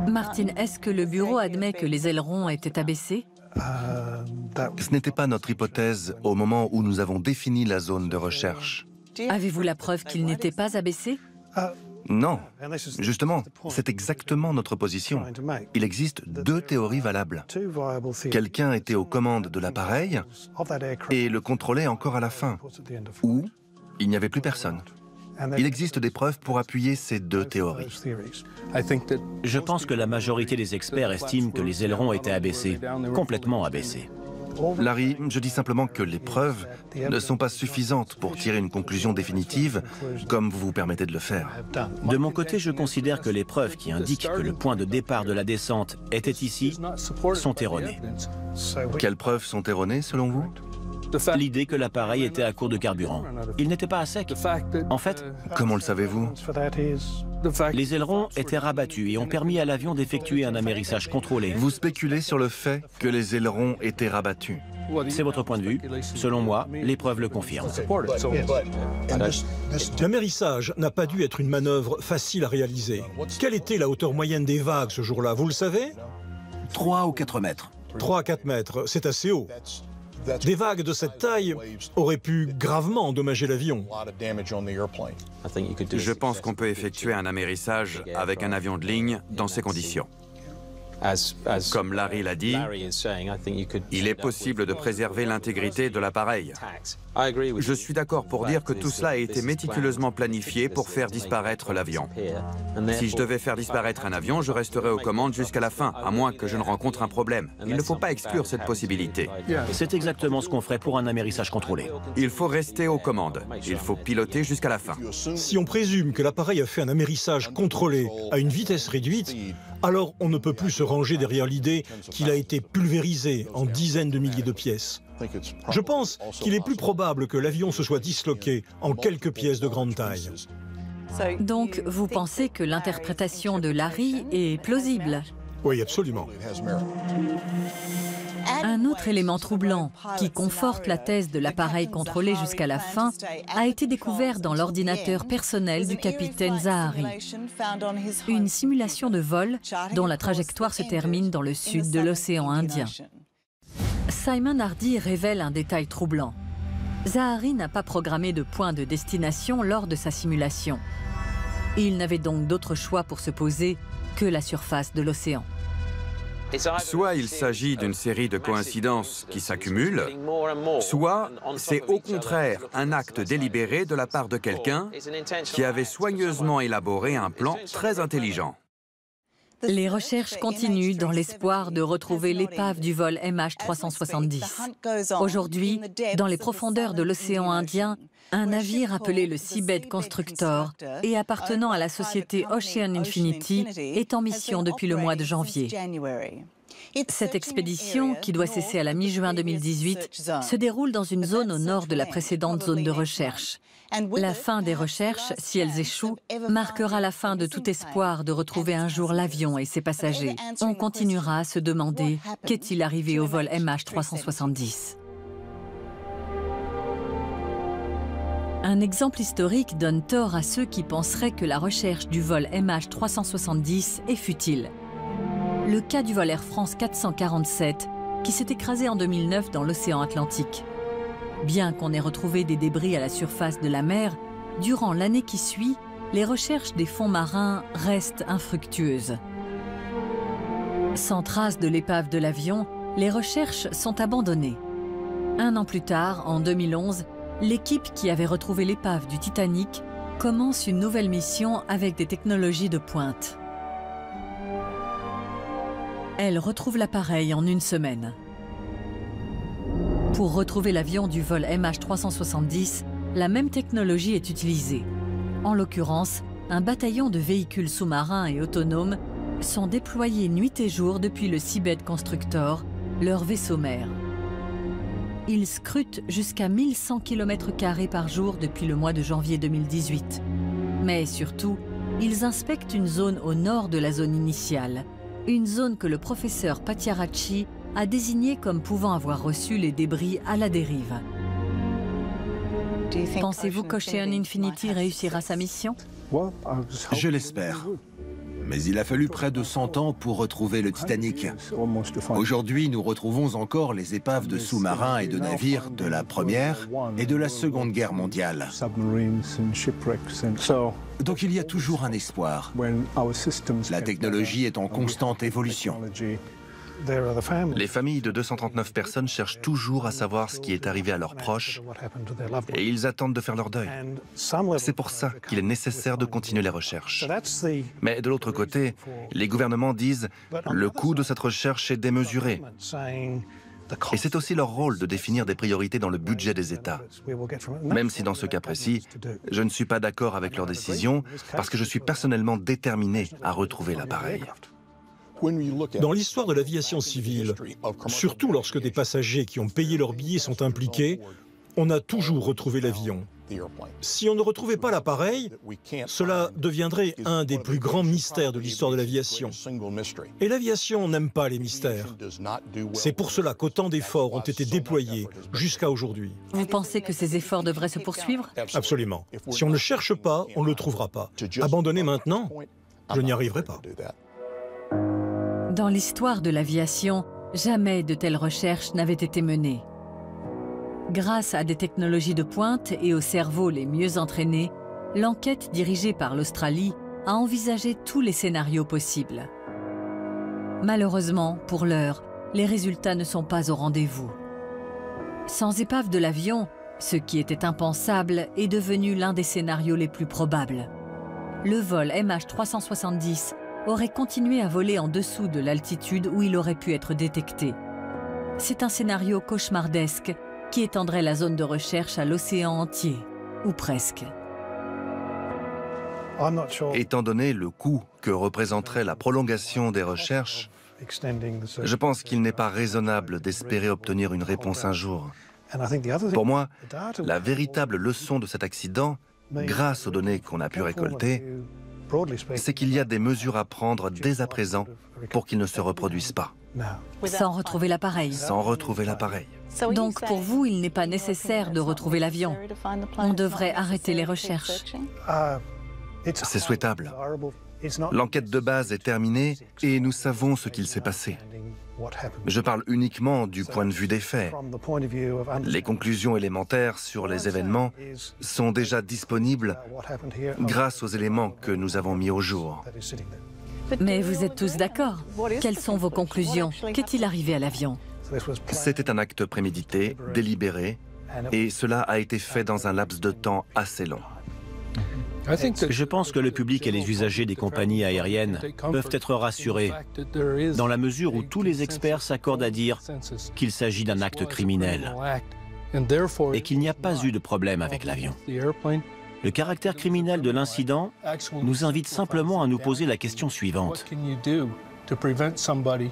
Martin, est-ce que le bureau admet que les ailerons étaient abaissés? Ce n'était pas notre hypothèse au moment où nous avons défini la zone de recherche. Avez-vous la preuve qu'ils n'étaient pas abaissés? Non. Justement, c'est exactement notre position. Il existe 2 théories valables. Quelqu'un était aux commandes de l'appareil et le contrôlait encore à la fin. Ou il n'y avait plus personne. Il existe des preuves pour appuyer ces 2 théories. Je pense que la majorité des experts estiment que les ailerons étaient abaissés, complètement abaissés. Larry, je dis simplement que les preuves ne sont pas suffisantes pour tirer une conclusion définitive, comme vous vous permettez de le faire. De mon côté, je considère que les preuves qui indiquent que le point de départ de la descente était ici sont erronées. Quelles preuves sont erronées, selon vous? L'idée que l'appareil était à court de carburant. Il n'était pas à sec. En fait, Comment le savez-vous? les ailerons étaient rabattus et ont permis à l'avion d'effectuer un amérissage contrôlé. Vous spéculez sur le fait que les ailerons étaient rabattus. C'est votre point de vue. Selon moi, l'épreuve le confirme. L'amérissage n'a pas dû être une manœuvre facile à réaliser. Quelle était la hauteur moyenne des vagues ce jour-là, vous le savez? 3 ou 4 mètres. 3 à 4 mètres, c'est assez haut. Des vagues de cette taille auraient pu gravement endommager l'avion. Je pense qu'on peut effectuer un amérissage avec un avion de ligne dans ces conditions. Comme Larry l'a dit, il est possible de préserver l'intégrité de l'appareil. Je suis d'accord pour dire que tout cela a été méticuleusement planifié pour faire disparaître l'avion. Si je devais faire disparaître un avion, je resterais aux commandes jusqu'à la fin, à moins que je ne rencontre un problème. Il ne faut pas exclure cette possibilité. C'est exactement ce qu'on ferait pour un amérissage contrôlé. Il faut rester aux commandes. Il faut piloter jusqu'à la fin. Si on présume que l'appareil a fait un amérissage contrôlé à une vitesse réduite, alors on ne peut plus se ranger derrière l'idée qu'il a été pulvérisé en dizaines de milliers de pièces. Je pense qu'il est plus probable que l'avion se soit disloqué en quelques pièces de grande taille. Donc, vous pensez que l'interprétation de Larry est plausible? Oui, absolument. Un autre élément troublant, qui conforte la thèse de l'appareil contrôlé jusqu'à la fin, a été découvert dans l'ordinateur personnel du capitaine Zahari. Une simulation de vol dont la trajectoire se termine dans le sud de l'océan Indien. Simon Hardy révèle un détail troublant. Zahari n'a pas programmé de point de destination lors de sa simulation. Il n'avait donc d'autre choix pour se poser que la surface de l'océan. Soit il s'agit d'une série de coïncidences qui s'accumulent, soit c'est au contraire un acte délibéré de la part de quelqu'un qui avait soigneusement élaboré un plan très intelligent. Les recherches continuent dans l'espoir de retrouver l'épave du vol MH370. Aujourd'hui, dans les profondeurs de l'océan Indien, un navire appelé le Seabed Constructor et appartenant à la société Ocean Infinity est en mission depuis le mois de janvier. Cette expédition, qui doit cesser à la mi-juin 2018, se déroule dans une zone au nord de la précédente zone de recherche. La fin des recherches, si elles échouent, marquera la fin de tout espoir de retrouver un jour l'avion et ses passagers. On continuera à se demander qu'est-il arrivé au vol MH370. Un exemple historique donne tort à ceux qui penseraient que la recherche du vol MH370 est futile. Le cas du vol Air France 447, qui s'est écrasé en 2009 dans l'océan Atlantique. Bien qu'on ait retrouvé des débris à la surface de la mer, durant l'année qui suit, les recherches des fonds marins restent infructueuses. Sans trace de l'épave de l'avion, les recherches sont abandonnées. Un an plus tard, en 2011, l'équipe qui avait retrouvé l'épave du Titanic commence une nouvelle mission avec des technologies de pointe. Elle retrouve l'appareil en une semaine. Pour retrouver l'avion du vol MH370, la même technologie est utilisée. En l'occurrence, un bataillon de véhicules sous-marins et autonomes sont déployés nuit et jour depuis le Seabed Constructor, leur vaisseau mère. Ils scrutent jusqu'à 1100 km² par jour depuis le mois de janvier 2018. Mais surtout, ils inspectent une zone au nord de la zone initiale, une zone que le professeur Patiaracci a désignée comme pouvant avoir reçu les débris à la dérive. Pensez-vous qu'Ocean Infinity réussira sa mission? Je l'espère. Mais il a fallu près de 100 ans pour retrouver le Titanic. Aujourd'hui, nous retrouvons encore les épaves de sous-marins et de navires de la Première et de la Seconde Guerre mondiale. Donc il y a toujours un espoir. La technologie est en constante évolution. Les familles de 239 personnes cherchent toujours à savoir ce qui est arrivé à leurs proches et ils attendent de faire leur deuil. C'est pour ça qu'il est nécessaire de continuer les recherches. Mais de l'autre côté, les gouvernements disent « le coût de cette recherche est démesuré ». Et c'est aussi leur rôle de définir des priorités dans le budget des États. Même si dans ce cas précis, je ne suis pas d'accord avec leurs décisions parce que je suis personnellement déterminé à retrouver l'appareil. Dans l'histoire de l'aviation civile, surtout lorsque des passagers qui ont payé leur billet sont impliqués, on a toujours retrouvé l'avion. Si on ne retrouvait pas l'appareil, cela deviendrait un des plus grands mystères de l'histoire de l'aviation. Et l'aviation n'aime pas les mystères. C'est pour cela qu'autant d'efforts ont été déployés jusqu'à aujourd'hui. Vous pensez que ces efforts devraient se poursuivre? Absolument. Si on ne cherche pas, on ne le trouvera pas. Abandonner maintenant, je n'y arriverai pas. Dans l'histoire de l'aviation, jamais de telles recherches n'avaient été menées. Grâce à des technologies de pointe et aux cerveaux les mieux entraînés, l'enquête dirigée par l'Australie a envisagé tous les scénarios possibles. Malheureusement, pour l'heure, les résultats ne sont pas au rendez-vous. Sans épave de l'avion, ce qui était impensable est devenu l'un des scénarios les plus probables. Le vol MH370 aurait continué à voler en dessous de l'altitude où il aurait pu être détecté. C'est un scénario cauchemardesque qui étendrait la zone de recherche à l'océan entier, ou presque. Étant donné le coût que représenterait la prolongation des recherches, je pense qu'il n'est pas raisonnable d'espérer obtenir une réponse un jour. Pour moi, la véritable leçon de cet accident, grâce aux données qu'on a pu récolter, c'est qu'il y a des mesures à prendre dès à présent pour qu'ils ne se reproduisent pas. Sans retrouver l'appareil. Sans retrouver l'appareil. Donc pour vous, il n'est pas nécessaire de retrouver l'avion. On devrait arrêter les recherches. C'est souhaitable. L'enquête de base est terminée et nous savons ce qu'il s'est passé. Je parle uniquement du point de vue des faits. Les conclusions élémentaires sur les événements sont déjà disponibles grâce aux éléments que nous avons mis au jour. Mais vous êtes tous d'accord. Quelles sont vos conclusions? Qu'est-il arrivé à l'avion? C'était un acte prémédité, délibéré, et cela a été fait dans un laps de temps assez long. Je pense que le public et les usagers des compagnies aériennes peuvent être rassurés, dans la mesure où tous les experts s'accordent à dire qu'il s'agit d'un acte criminel et qu'il n'y a pas eu de problème avec l'avion. Le caractère criminel de l'incident nous invite simplement à nous poser la question suivante.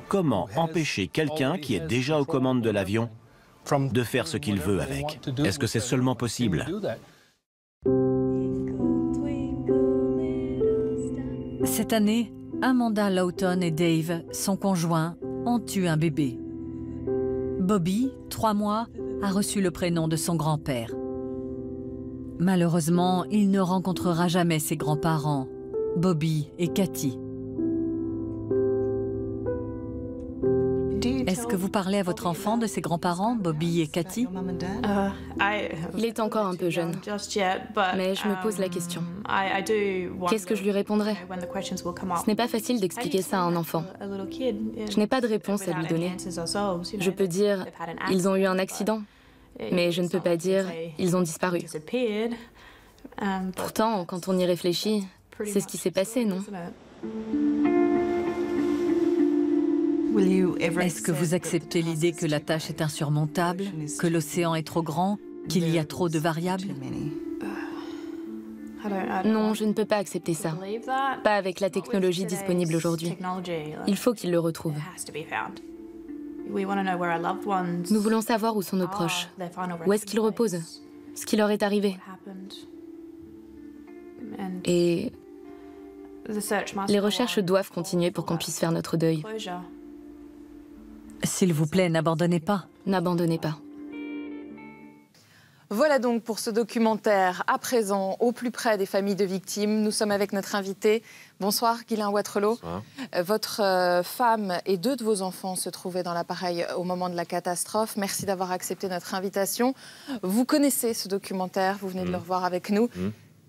Comment empêcher quelqu'un qui est déjà aux commandes de l'avion de faire ce qu'il veut avec? Est-ce que c'est seulement possible? Cette année, Amanda Lawton et Dave, son conjoint, ont eu un bébé. Bobby, 3 mois, a reçu le prénom de son grand-père. Malheureusement, il ne rencontrera jamais ses grands-parents, Bobby et Cathy. Est-ce que vous parlez à votre enfant de ses grands-parents, Bobby et Cathy? Il est encore un peu jeune, mais je me pose la question. Qu'est-ce que je lui répondrai? Ce n'est pas facile d'expliquer ça à un enfant. Je n'ai pas de réponse à lui donner. Je peux dire « ils ont eu un accident », mais je ne peux pas dire « ils ont disparu ». Pourtant, quand on y réfléchit, c'est ce qui s'est passé, non? Est-ce que vous acceptez l'idée que la tâche est insurmontable, que l'océan est trop grand, qu'il y a trop de variables? Non, je ne peux pas accepter ça. Pas avec la technologie disponible aujourd'hui. Il faut qu'ils le retrouvent. Nous voulons savoir où sont nos proches. Où est-ce qu'ils reposent? Ce qui leur est arrivé. Et les recherches doivent continuer pour qu'on puisse faire notre deuil. S'il vous plaît, n'abandonnez pas. N'abandonnez pas. Voilà donc pour ce documentaire à présent au plus près des familles de victimes. Nous sommes avec notre invité. Bonsoir Guylain Watrelot. Votre femme et 2 de vos enfants se trouvaient dans l'appareil au moment de la catastrophe. Merci d'avoir accepté notre invitation. Vous connaissez ce documentaire, vous venez de le revoir avec nous.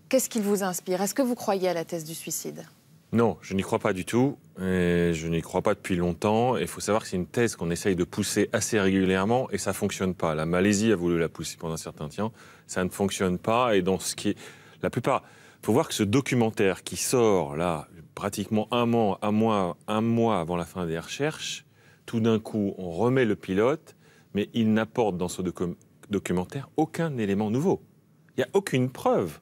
Qu'est-ce qu'il vous inspire? Est-ce que vous croyez à la thèse du suicide? Non, je n'y crois pas du tout. Et je n'y crois pas depuis longtemps. Il faut savoir que c'est une thèse qu'on essaye de pousser assez régulièrement et ça ne fonctionne pas. La Malaisie a voulu la pousser pendant un certain temps. Ça ne fonctionne pas. Et dans ce qui est... La plupart... Il faut voir que ce documentaire qui sort, là, pratiquement un mois avant la fin des recherches, tout d'un coup, on remet le pilote, mais il n'apporte dans ce documentaire aucun élément nouveau. Il n'y a aucune preuve.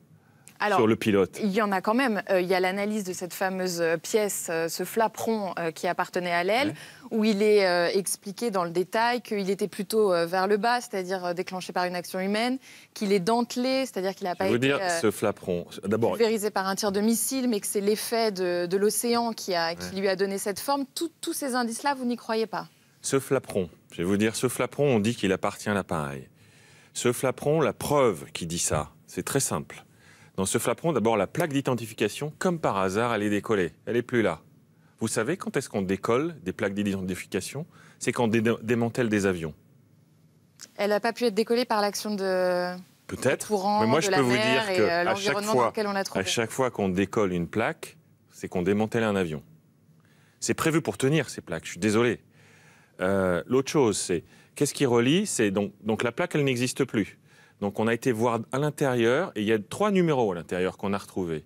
sur le pilote. Il y en a quand même. Il y a l'analyse de cette fameuse pièce, ce flaperon qui appartenait à l'aile, où il est expliqué dans le détail qu'il était plutôt vers le bas, c'est-à-dire déclenché par une action humaine, qu'il est dentelé, c'est-à-dire qu'il n'a pas été ce flaperon, d'abord, pulvérisé par un tir de missile, mais que c'est l'effet de l'océan qui lui a donné cette forme. Tous ces indices-là, vous n'y croyez pas? Ce flaperon, je vais vous dire, ce flaperon, on dit qu'il appartient à l'appareil. Ce flaperon, la preuve qui dit ça, c'est très simple. Dans ce flaperon, d'abord, la plaque d'identification, comme par hasard, elle est décollée. Elle n'est plus là. Vous savez quand est-ce qu'on décolle des plaques d'identification? C'est quand on démantèle des avions. Elle n'a pas pu être décollée par l'action de... Peut-être, mais moi je peux vous dire qu'à chaque fois qu'on décolle une plaque, c'est qu'on démantèle un avion. C'est prévu pour tenir ces plaques, je suis désolé. L'autre chose, c'est qu'est-ce qui relie? C'est donc la plaque, elle n'existe plus. Donc on a été voir à l'intérieur, et il y a 3 numéros à l'intérieur qu'on a retrouvés,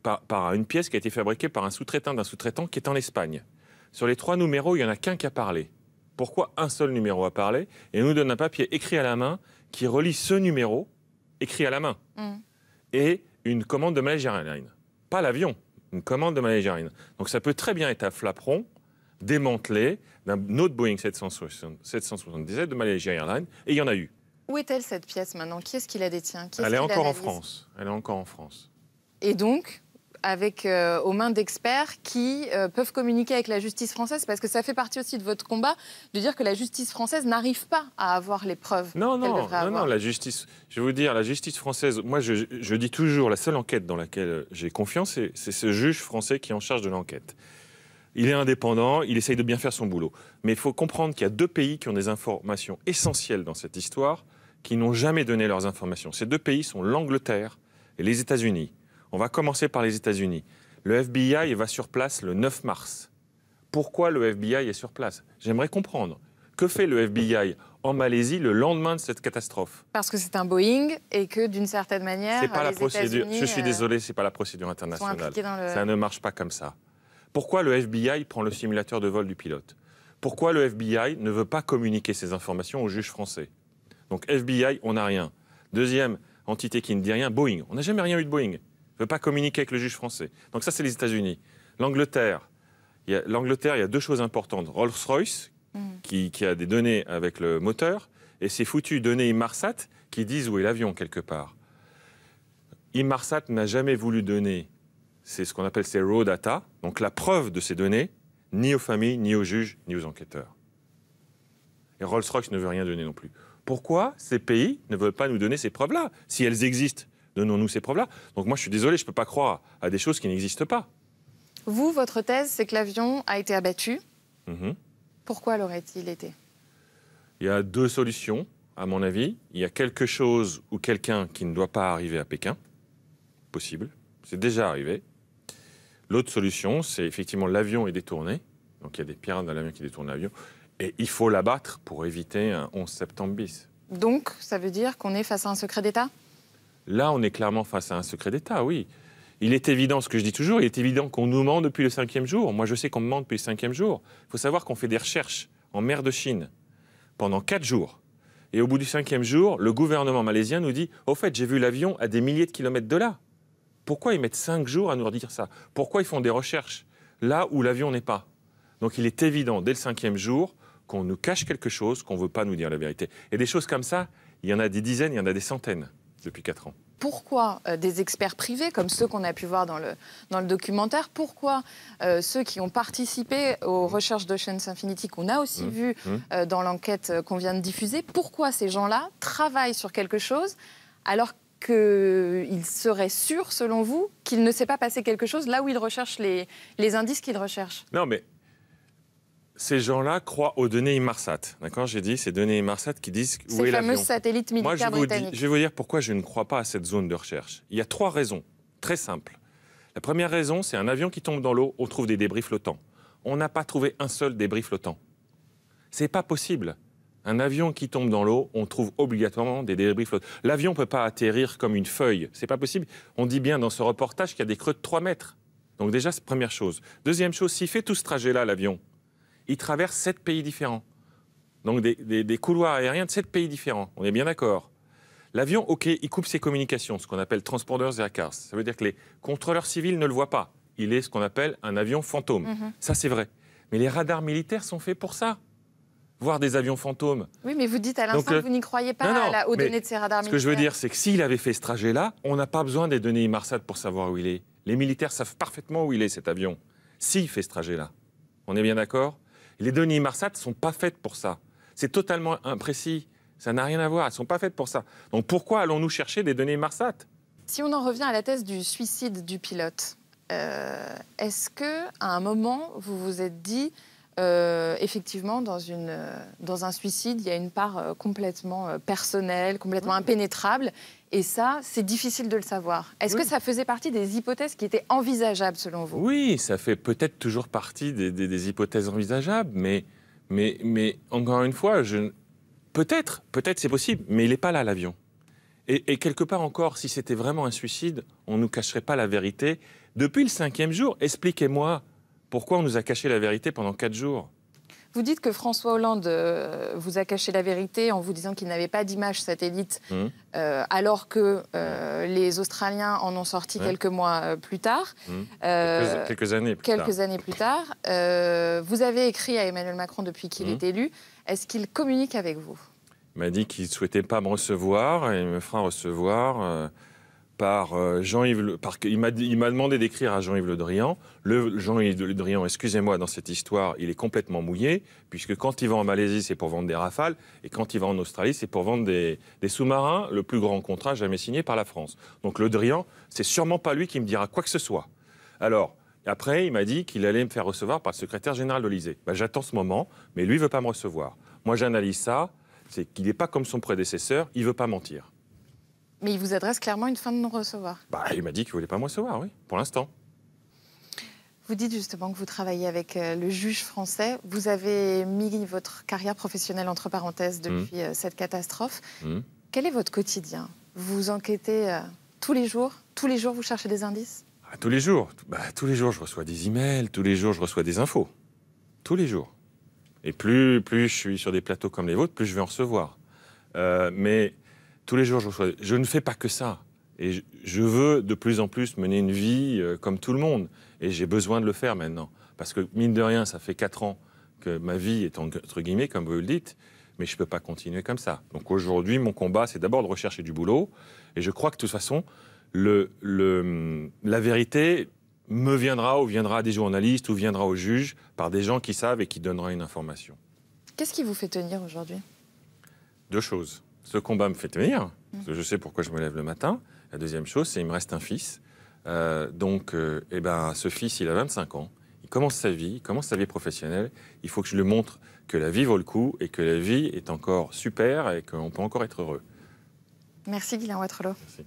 par une pièce qui a été fabriquée par un sous-traitant d'un sous-traitant qui est en Espagne. Sur les 3 numéros, il n'y en a qu'un qui a parlé. Pourquoi un seul numéro a parlé? Et nous donne un papier écrit à la main qui relie ce numéro, écrit à la main, et une commande de Malaysia Airlines. Pas l'avion, une commande de Malaysia Airlines. Donc ça peut très bien être un flaperon démantelé d'un autre Boeing 777 de Malaysia Airlines, et il y en a eu. Où est-elle cette pièce maintenant? Qui est-ce qui la détient? Elle est encore en France. Elle est encore en France. Et donc, avec aux mains d'experts qui peuvent communiquer avec la justice française, parce que ça fait partie aussi de votre combat, de dire que la justice française n'arrive pas à avoir les preuves qu'elle devrait avoir. Non, la justice, je vais vous dire, la justice française, moi je dis toujours, la seule enquête dans laquelle j'ai confiance, c'est ce juge français qui est en charge de l'enquête. Il est indépendant, il essaye de bien faire son boulot. Mais il faut comprendre qu'il y a 2 pays qui ont des informations essentielles dans cette histoire, qui n'ont jamais donné leurs informations. Ces 2 pays sont l'Angleterre et les États-Unis. On va commencer par les États-Unis. Le FBI va sur place le 9 mars. Pourquoi le FBI est sur place? J'aimerais comprendre. Que fait le FBI en Malaisie le lendemain de cette catastrophe? Parce que c'est un Boeing et que d'une certaine manière, c'est pas la procédure. États-Unis, je suis désolé, c'est pas la procédure internationale. Le... Ça ne marche pas comme ça. Pourquoi le FBI prend le simulateur de vol du pilote? Pourquoi le FBI ne veut pas communiquer ces informations au juge français? Donc FBI, on n'a rien. Deuxième entité qui ne dit rien, Boeing. On n'a jamais rien eu de Boeing. Ne veut pas communiquer avec le juge français. Donc ça, c'est les États-Unis. L'Angleterre, il y a 2 choses importantes. Rolls-Royce, qui a des données avec le moteur, et ces foutues données Inmarsat qui disent où est l'avion quelque part. Inmarsat n'a jamais voulu donner, c'est ce qu'on appelle ces raw data, donc la preuve de ces données, ni aux familles, ni aux juges, ni aux enquêteurs. Et Rolls-Royce ne veut rien donner non plus. Pourquoi ces pays ne veulent pas nous donner ces preuves-là? Si elles existent, donnons-nous ces preuves-là. Donc moi, je suis désolé, je ne peux pas croire à des choses qui n'existent pas. Vous, votre thèse, c'est que l'avion a été abattu. Pourquoi l'aurait-il été? Il y a 2 solutions, à mon avis. Il y a quelque chose ou quelqu'un qui ne doit pas arriver à Pékin. Possible. C'est déjà arrivé. L'autre solution, c'est effectivement l'avion est détourné. Donc il y a des pirates dans l'avion qui détournent l'avion. Et il faut l'abattre pour éviter un 11 septembre bis. Donc, ça veut dire qu'on est face à un secret d'État? Là, on est clairement face à un secret d'État, oui. Il est évident, ce que je dis toujours, il est évident qu'on nous ment depuis le 5e jour. Moi, je sais qu'on me ment depuis le 5e jour. Il faut savoir qu'on fait des recherches en mer de Chine pendant 4 jours. Et au bout du 5e jour, le gouvernement malaisien nous dit « Au fait, j'ai vu l'avion à des milliers de kilomètres de là ». Pourquoi ils mettent 5 jours à nous redire ça? Pourquoi ils font des recherches là où l'avion n'est pas? Donc il est évident, dès le 5e jour, qu'on nous cache quelque chose, qu'on ne veut pas nous dire la vérité. Et des choses comme ça, il y en a des dizaines, il y en a des centaines depuis 4 ans. Pourquoi des experts privés, comme ceux qu'on a pu voir dans le documentaire, pourquoi ceux qui ont participé aux recherches d'Ocean's Infinity, qu'on a aussi vu dans l'enquête qu'on vient de diffuser, pourquoi ces gens-là travaillent sur quelque chose alors qu'il serait sûr, selon vous, qu'il ne s'est pas passé quelque chose là où ils recherchent les indices qu'ils recherchent? Non, mais ces gens-là croient aux données Inmarsat. D'accord, j'ai dit, ces données Inmarsat qui disent où est l'avion. Ces fameux satellites militaires britanniques. Je vais vous dire pourquoi je ne crois pas à cette zone de recherche. Il y a 3 raisons, très simples. La première raison, c'est un avion qui tombe dans l'eau, on trouve des débris flottants. On n'a pas trouvé un seul débris flottant. C'est pas possible. Un avion qui tombe dans l'eau, on trouve obligatoirement des débris flottants. L'avion ne peut pas atterrir comme une feuille. C'est pas possible. On dit bien dans ce reportage qu'il y a des creux de 3 mètres. Donc déjà, c'est première chose. Deuxième chose, s'il fait tout ce trajet-là, l'avion, il traverse 7 pays différents. Donc des couloirs aériens de 7 pays différents. On est bien d'accord. L'avion, OK, il coupe ses communications, ce qu'on appelle transponders et cars. Ça veut dire que les contrôleurs civils ne le voient pas. Il est ce qu'on appelle un avion fantôme. Ça, c'est vrai. Mais les radars militaires sont faits pour ça. Voir des avions fantômes. Oui, mais vous dites à l'instant que vous n'y croyez pas aux données de ces radars militaires. Ce que je veux dire, c'est que s'il avait fait ce trajet-là, on n'a pas besoin des données Inmarsat pour savoir où il est. Les militaires savent parfaitement où il est, cet avion, s'il fait ce trajet-là. On est bien d'accord? Les données Inmarsat ne sont pas faites pour ça. C'est totalement imprécis. Ça n'a rien à voir. Elles ne sont pas faites pour ça. Donc pourquoi allons-nous chercher des données Inmarsat? Si on en revient à la thèse du suicide du pilote, est-ce qu'à un moment, vous vous êtes dit, effectivement, dans un suicide, il y a une part complètement personnelle, complètement impénétrable, et ça, c'est difficile de le savoir. Est-ce que ça faisait partie des hypothèses qui étaient envisageables, selon vous? Oui, ça fait peut-être toujours partie des hypothèses envisageables, mais encore une fois, peut-être c'est possible, mais il n'est pas là, l'avion. Et quelque part encore, si c'était vraiment un suicide, on ne nous cacherait pas la vérité. Depuis le 5e jour, expliquez-moi pourquoi on nous a caché la vérité pendant 4 jours. Vous dites que François Hollande vous a caché la vérité en vous disant qu'il n'avait pas d'image satellite, alors que les Australiens en ont sorti quelques mois plus tard. Quelques années plus tard. Vous avez écrit à Emmanuel Macron depuis qu'il est élu. Est-ce qu'il communique avec vous? Il m'a dit qu'il ne souhaitait pas me recevoir et il me fera recevoir par Jean-Yves... Il m'a demandé d'écrire à Jean-Yves Le Drian. Jean-Yves Le Drian, excusez-moi, dans cette histoire, il est complètement mouillé, puisque quand il va en Malaisie, c'est pour vendre des Rafales, et quand il va en Australie, c'est pour vendre des sous-marins, le plus grand contrat jamais signé par la France. Donc Le Drian, c'est sûrement pas lui qui me dira quoi que ce soit. Alors, après, il m'a dit qu'il allait me faire recevoir par le secrétaire général de l'Élysée. Ben, j'attends ce moment, mais lui ne veut pas me recevoir. Moi, j'analyse ça, c'est qu'il n'est pas comme son prédécesseur, il ne veut pas mentir. Mais il vous adresse clairement une fin de non-recevoir. Bah, il m'a dit qu'il ne voulait pas me recevoir, oui, pour l'instant. Vous dites justement que vous travaillez avec le juge français. Vous avez mis votre carrière professionnelle entre parenthèses depuis cette catastrophe. Quel est votre quotidien? Vous enquêtez tous les jours? Tous les jours, vous cherchez des indices? Tous les jours. Tous les jours, je reçois des emails. Tous les jours, je reçois des infos. Tous les jours. Et plus je suis sur des plateaux comme les vôtres, plus je vais en recevoir. Mais tous les jours, je ne fais pas que ça. Et je veux de plus en plus mener une vie comme tout le monde. Et j'ai besoin de le faire maintenant. Parce que, mine de rien, ça fait 4 ans que ma vie est entre guillemets, comme vous le dites, mais je ne peux pas continuer comme ça. Donc aujourd'hui, mon combat, c'est d'abord de rechercher du boulot. Et je crois que de toute façon, la vérité me viendra ou viendra à des journalistes ou viendra aux juges par des gens qui savent et qui donneront une information. Qu'est-ce qui vous fait tenir aujourd'hui? 2 choses. Ce combat me fait tenir, parce que je sais pourquoi je me lève le matin. La deuxième chose, c'est qu'il me reste un fils. Ce fils, il a 25 ans. Il commence sa vie professionnelle. Il faut que je lui montre que la vie vaut le coup et que la vie est encore super et qu'on peut encore être heureux. Merci Guylain Wattrelos. Merci.